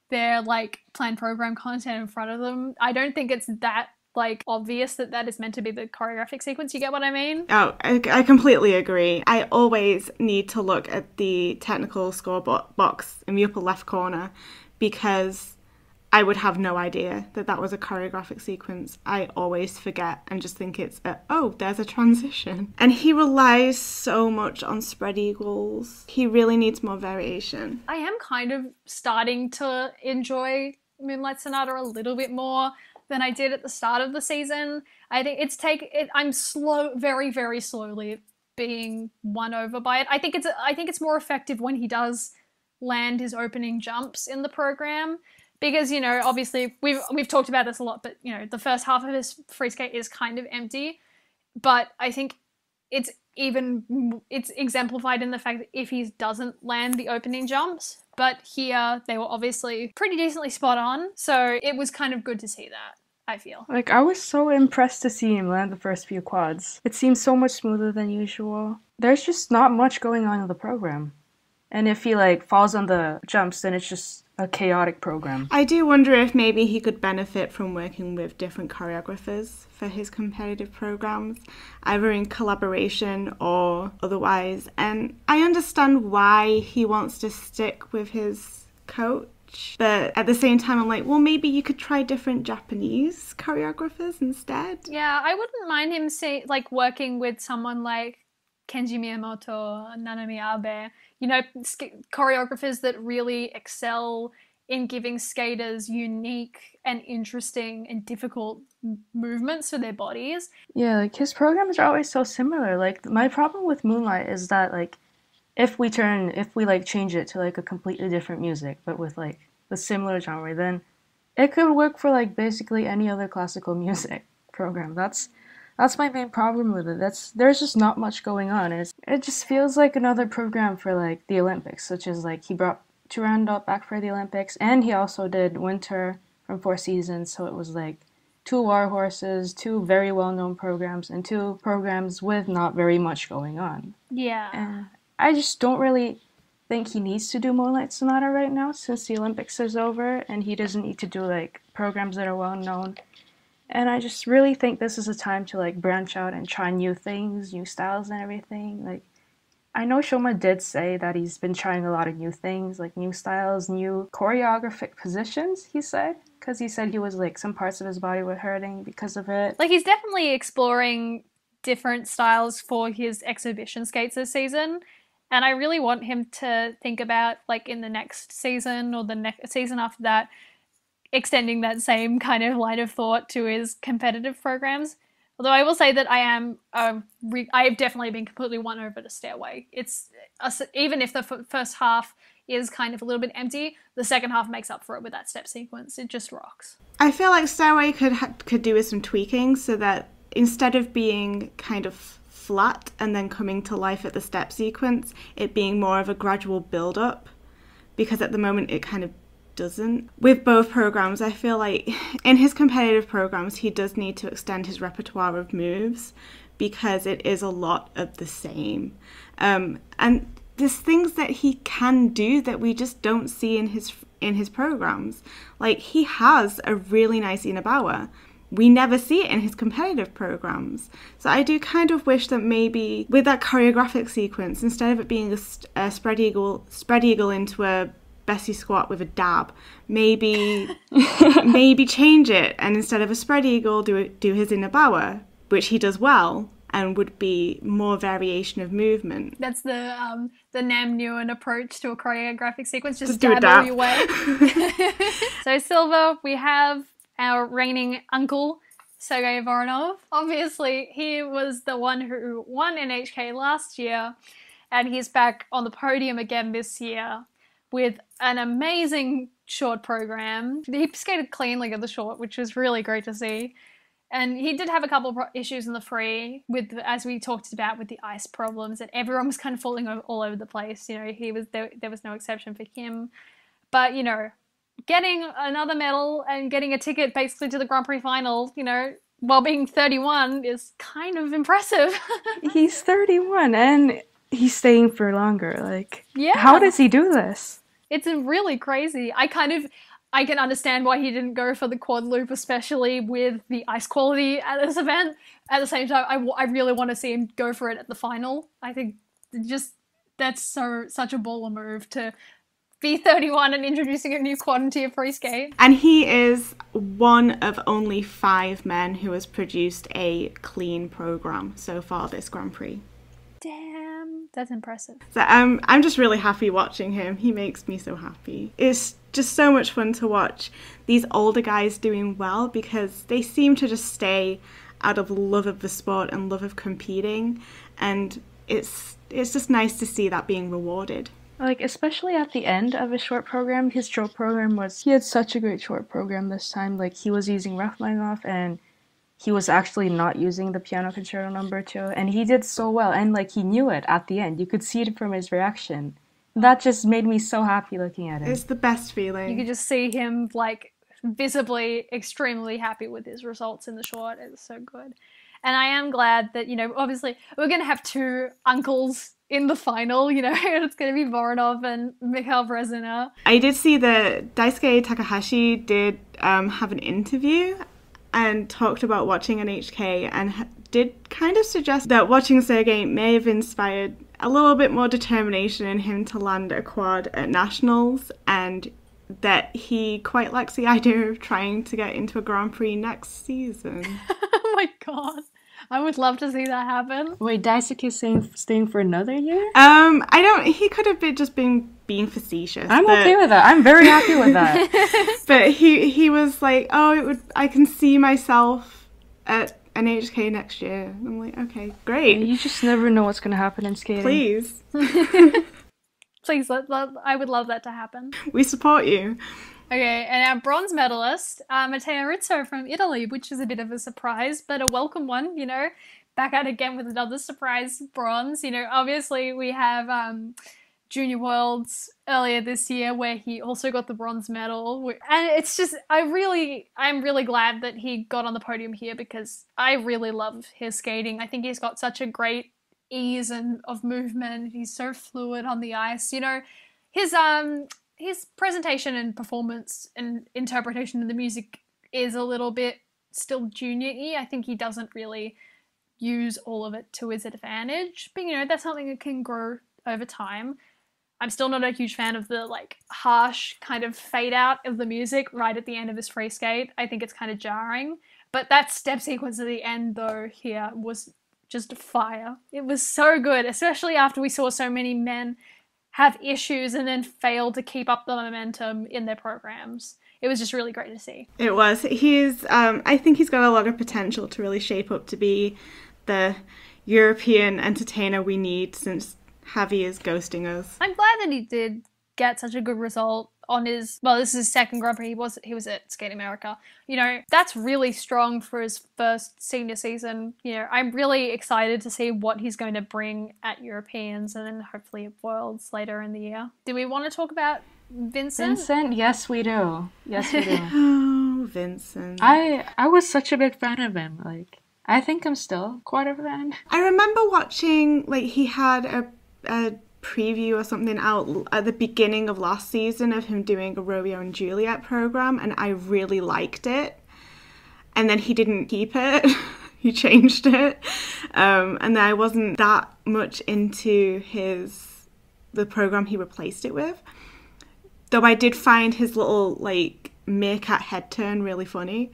their like planned program content in front of them, I don't think it's that like obvious that is meant to be the choreographic sequence. You get what I mean? Oh, I completely agree. I always need to look at the technical score box in the upper left corner because I would have no idea that was a choreographic sequence. I always forget and just think it's there's a transition. And he relies so much on spread eagles. He really needs more variation. I am kind of starting to enjoy Moonlight Sonata a little bit more than I did at the start of the season. I think I'm very, very slowly being won over by it. I think it's more effective when he does land his opening jumps in the program because, you know, obviously we've talked about this a lot, but you know, the first half of his free skate is kind of empty, but I think it's exemplified in the fact that if he doesn't land the opening jumps, but here they were obviously pretty decently spot on, so it was kind of good to see that, I feel. Like, I was so impressed to see him land the first few quads. It seems so much smoother than usual. There's just not much going on in the program. And if he, like, falls on the jumps, then it's just a chaotic program. I do wonder if maybe he could benefit from working with different choreographers for his competitive programs, either in collaboration or otherwise. And I understand why he wants to stick with his coach, but at the same time I'm like, well, maybe you could try different Japanese choreographers instead. Yeah, I wouldn't mind him working with someone like Kenji Miyamoto, Nanami Abe, you know, choreographers that really excel in giving skaters unique and interesting and difficult movements for their bodies. Yeah, like his programs are always so similar. Like my problem with Moonlight is that like if we like change it to like a completely different music, but with like the similar genre, then it could work for like basically any other classical music program. That's my main problem with it. There's just not much going on. It just feels like another program for like the Olympics, such as like he brought Turandot back for the Olympics, and he also did Winter from Four Seasons, so it was like 2 war horses, 2 very well-known programs, and 2 programs with not very much going on. Yeah. And I just don't really think he needs to do Moonlight Sonata right now since the Olympics is over, and he doesn't need to do like programs that are well-known. And I just really think this is a time to like branch out and try new things, new styles and everything. Like, I know Shoma did say that he's been trying a lot of new things, like new styles, new choreographic positions, he said. Because he said he was like, some parts of his body were hurting because of it. Like, he's definitely exploring different styles for his exhibition skates this season. And I really want him to think about, like, in the next season or the next season after that, extending that same kind of line of thought to his competitive programs. Although I will say that I've definitely been completely won over to Stairway. It's even if the first half is kind of a little bit empty, the second half makes up for it with that step sequence. It just rocks. I feel like Stairway could do with some tweaking so that instead of being kind of flat and then coming to life at the step sequence, it being more of a gradual build-up, because at the moment it kind of doesn't. With both programs, I feel like in his competitive programs, he does need to extend his repertoire of moves because it is a lot of the same. And there's things that he can do that we just don't see in his programs. Like, he has a really nice Inabawa. We never see it in his competitive programs. So I do kind of wish that maybe with that choreographic sequence, instead of it being a spread eagle into a Bessie squat with a dab, maybe change it, and instead of a spread eagle, do his Inabawa, which he does well, and would be more variation of movement. That's the Nam Nguyen approach to a choreographic sequence. Just do a dab dab. all your way. So silver, we have our reigning uncle, Sergei Voronov. Obviously, he was the one who won NHK last year, and he's back on the podium again this year with an amazing short program. He skated cleanly at the short, which was really great to see. And he did have a couple of issues in the free, with, as we talked about, with the ice problems, and everyone was kind of falling all over the place. You know, there was no exception for him. But, you know, getting another medal and getting a ticket basically to the Grand Prix final, you know, while being 31 is kind of impressive. He's 31 and he's staying for longer. Like, Yeah. How does he do this? It's really crazy. I can understand why he didn't go for the quad loop, especially with the ice quality at this event. At the same time, I really want to see him go for it at the final. I think that's such a baller move to be 31 and introducing a new quad into your free skate. And he is one of only 5 men who has produced a clean program so far this Grand Prix. Damn, that's impressive. So I'm just really happy watching him. He makes me so happy. It's just so much fun to watch these older guys doing well, because they seem to just stay out of love of the sport and love of competing, and it's just nice to see that being rewarded. Like, especially at the end of his short program, he had such a great short program this time. Like, he was using Rachmaninoff, and he was actually not using the Piano Concerto No. 2, and he did so well, and like, he knew it at the end. You could see it from his reaction. That just made me so happy looking at it. It's the best feeling. You could just see him, like, visibly extremely happy with his results in the short. It's so good. And I am glad that, you know, obviously we're going to have 2 uncles in the final, you know. It's going to be Voronov and Mikhail Brezina. I did see that Daisuke Takahashi did have an interview and talked about watching NHK, and did kind of suggest that watching Sergei may have inspired a little bit more determination in him to land a quad at nationals, and that he quite likes the idea of trying to get into a Grand Prix next season. Oh my god. I would love to see that happen. Wait, Daisuke's staying for another year? He could have been being facetious. I'm okay with that. I'm very happy with that. But he was like, I can see myself at NHK next year. I'm like, okay, great. You just never know what's going to happen in skating. Please. Please, I would love that to happen. We support you. Okay, and our bronze medalist, Matteo Rizzo from Italy, which is a bit of a surprise, but a welcome one, you know. Back out again with another surprise bronze. You know, obviously we have Junior Worlds earlier this year where he also got the bronze medal. And it's just, I'm really glad that he got on the podium here, because I really love his skating. I think he's got such a great ease of movement. He's so fluid on the ice. You know, his presentation and performance and interpretation of the music is a little bit still junior-y. I think he doesn't really use all of it to his advantage. But, you know, that's something that can grow over time. I'm still not a huge fan of the, like, harsh kind of fade out of the music right at the end of his free skate. I think it's kind of jarring. But that step sequence at the end, though, here was just fire. It was so good, especially after we saw so many men have issues and then fail to keep up the momentum in their programs. It was just really great to see. It was. I think he's got a lot of potential to really shape up to be the European entertainer we need, since Javi is ghosting us. I'm glad that he did get such a good result on his, well, this is his second Grand Prix. He was at Skate America. You know, that's really strong for his first senior season. You know, I'm really excited to see what he's going to bring at Europeans and then hopefully at Worlds later in the year. Do we want to talk about Vincent? Vincent? Yes, we do. Yes, we do. Oh, Vincent. I was such a big fan of him. Like, I think I'm still quite a fan. I remember watching, like, he had a preview or something out at the beginning of last season of him doing a Romeo and Juliet program, and I really liked it. And then he didn't keep it. He changed it. And then I wasn't that much into the program he replaced it with. Though I did find his little, like, meerkat head turn really funny.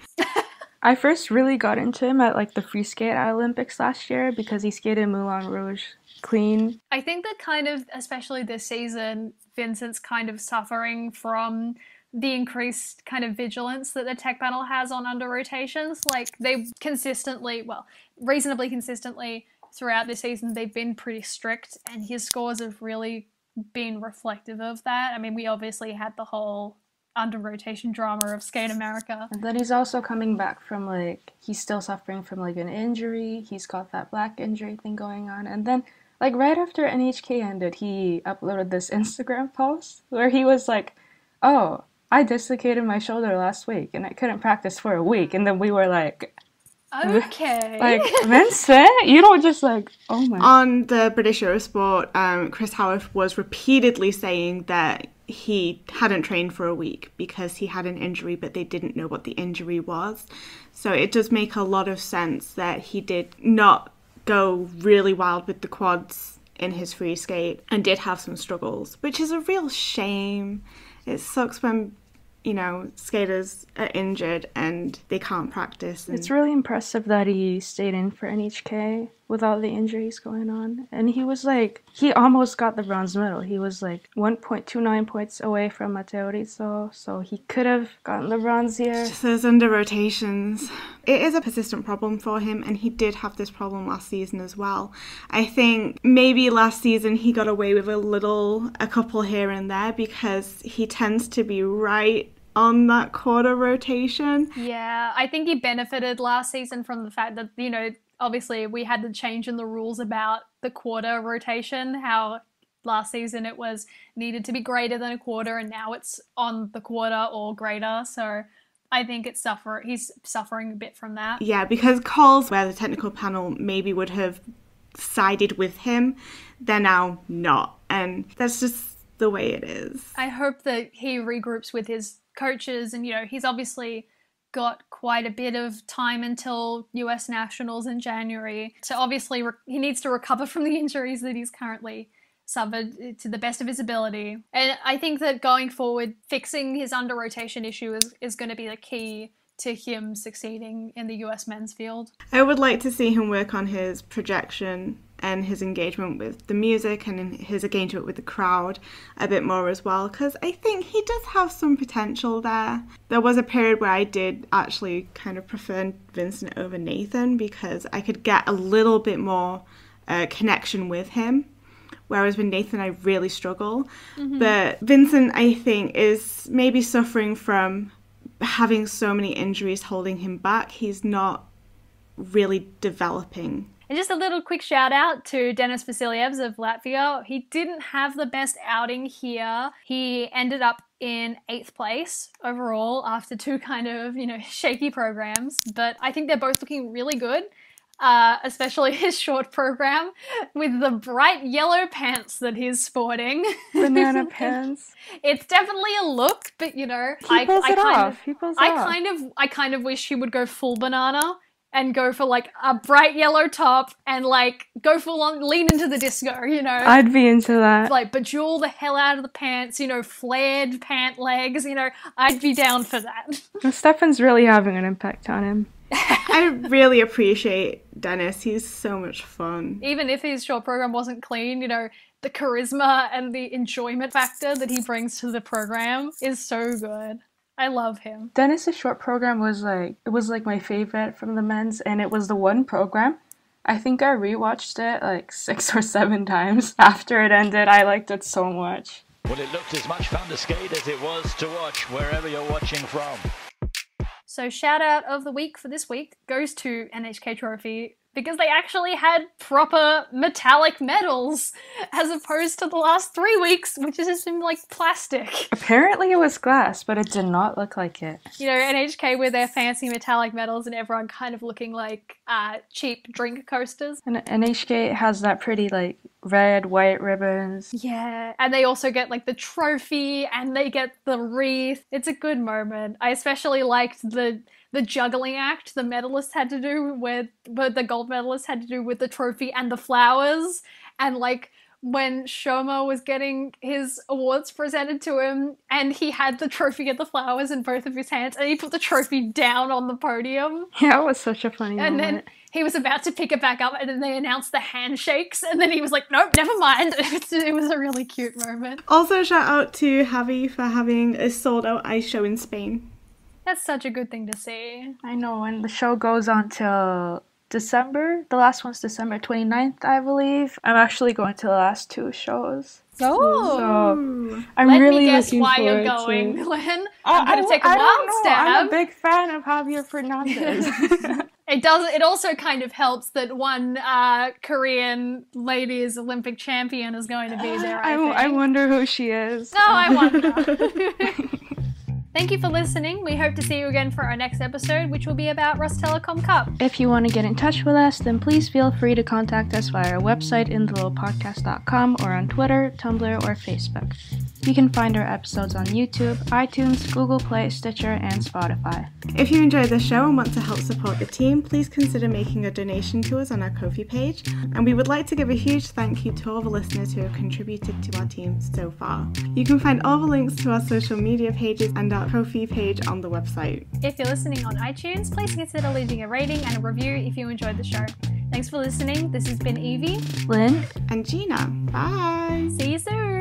I first really got into him at, like, the free skate Olympics last year because he skated Moulin Rouge clean. I think that kind of, especially this season, Vincent's kind of suffering from the increased kind of vigilance that the tech panel has on under rotations. Like, they consistently, well, reasonably consistently throughout the season, they've been pretty strict, and his scores have really been reflective of that. I mean, we obviously had the whole under rotation drama of Skate America. And then he's also coming back from, like, he's still suffering from, like, an injury. He's got that black injury thing going on. And then, like, right after NHK ended, he uploaded this Instagram post where he was like, oh, I dislocated my shoulder last week and I couldn't practice for a week. And then we were like, okay. Like, Vincent? You don't just, like, oh my. On the British Eurosport, Chris Howarth was repeatedly saying that he hadn't trained for a week because he had an injury, but they didn't know what the injury was. So it does make a lot of sense that he did not go really wild with the quads in his free skate and did have some struggles, which is a real shame. It sucks when, you know, skaters are injured and they can't practice. It's really impressive that he stayed in for NHK with all the injuries going on. And he was like, he almost got the bronze medal. He was like 1.29 points away from Matteo Rizzo, so he could have gotten the bronze here. Just those under rotations. It is a persistent problem for him, and he did have this problem last season as well. I think maybe last season he got away with a couple here and there because he tends to be right on that quarter rotation. Yeah, I think he benefited last season from the fact that, you know, obviously we had the change in the rules about the quarter rotation, how last season it was needed to be greater than a quarter and now it's on the quarter or greater. So I think he's suffering a bit from that. Yeah, because calls where the technical panel maybe would have sided with him, they're now not. And that's just the way it is. I hope that he regroups with his coaches, and, you know, he's obviously got quite a bit of time until US Nationals in January. So obviously he needs to recover from the injuries that he's currently suffered to the best of his ability. And I think that going forward, fixing his under rotation issue is going to be the key to him succeeding in the US men's field. I would like to see him work on his projection and his engagement with the music and his engagement with the crowd a bit more as well, because I think he does have some potential there. There was a period where I did actually kind of prefer Vincent over Nathan because I could get a little bit more connection with him, whereas with Nathan I really struggle. Mm-hmm. But Vincent, I think, is maybe suffering from having so many injuries holding him back. He's not really developing. And just a little quick shout out to Denis Vasilievs of Latvia. He didn't have the best outing here. He ended up in 8th place overall after two kind of, you know, shaky programs. But I think they're both looking really good, especially his short program with the bright yellow pants that he's sporting. Banana pants. It's definitely a look, but, you know, He pulls it off. I kind of wish he would go full banana and go for, like, a bright yellow top and, like, go full on, lean into the disco, you know? I'd be into that. Like, bejewel the hell out of the pants, you know, flared pant legs, you know, I'd be down for that. Stefan's really having an impact on him. I really appreciate Denis. He's so much fun. Even if his short program wasn't clean, you know, the charisma and the enjoyment factor that he brings to the program is so good. I love him. Denis's short program was like my favorite from the men's, and it was the one program. I think I rewatched it like 6 or 7 times after it ended. I liked it so much. Well, it looked as much fun to skate as it was to watch, wherever you're watching from. So shout out of the week for this week goes to NHK Trophy, because they actually had proper metallic medals as opposed to the last 3 weeks, which has just been like plastic. Apparently it was glass, but it did not look like it. You know, NHK with their fancy metallic medals and everyone kind of looking like cheap drink coasters. And NHK has that pretty like red, white ribbons. Yeah, and they also get like the trophy and they get the wreath. It's a good moment. I especially liked the juggling act the medalists had to do with, the gold medalists had to do with the trophy and the flowers. And like when Shoma was getting his awards presented to him and he had the trophy and the flowers in both of his hands and he put the trophy down on the podium. Yeah, it was such a funny moment. And then he was about to pick it back up and then they announced the handshakes and then he was like, nope, never mind. It was a really cute moment. Also, shout out to Javi for having a sold-out ice show in Spain. That's such a good thing to see. I know, and the show goes on till December. The last one's December 29th, I believe. I'm actually going to the last 2 shows. Oh, so I'm let really me guess looking why you're forward going, to... Lynn. I'm going to take a I wild don't know. stab. I'm a big fan of Javier Fernandez. It also kind of helps that one Korean ladies Olympic champion is going to be there, I think. I wonder who she is. No, I wonder. Thank you for listening. We hope to see you again for our next episode, which will be about Rostelecom Cup. If you want to get in touch with us, then please feel free to contact us via our website, inthelittlepodcast.com, or on Twitter, Tumblr, or Facebook. You can find our episodes on YouTube, iTunes, Google Play, Stitcher, and Spotify. If you enjoyed the show and want to help support the team, please consider making a donation to us on our Ko-fi page. And we would like to give a huge thank you to all the listeners who have contributed to our team so far. You can find all the links to our social media pages and our Ko-fi page on the website. If you're listening on iTunes, please consider leaving a rating and a review if you enjoyed the show. Thanks for listening. This has been Evie, Lynn, and Gina. Bye! See you soon!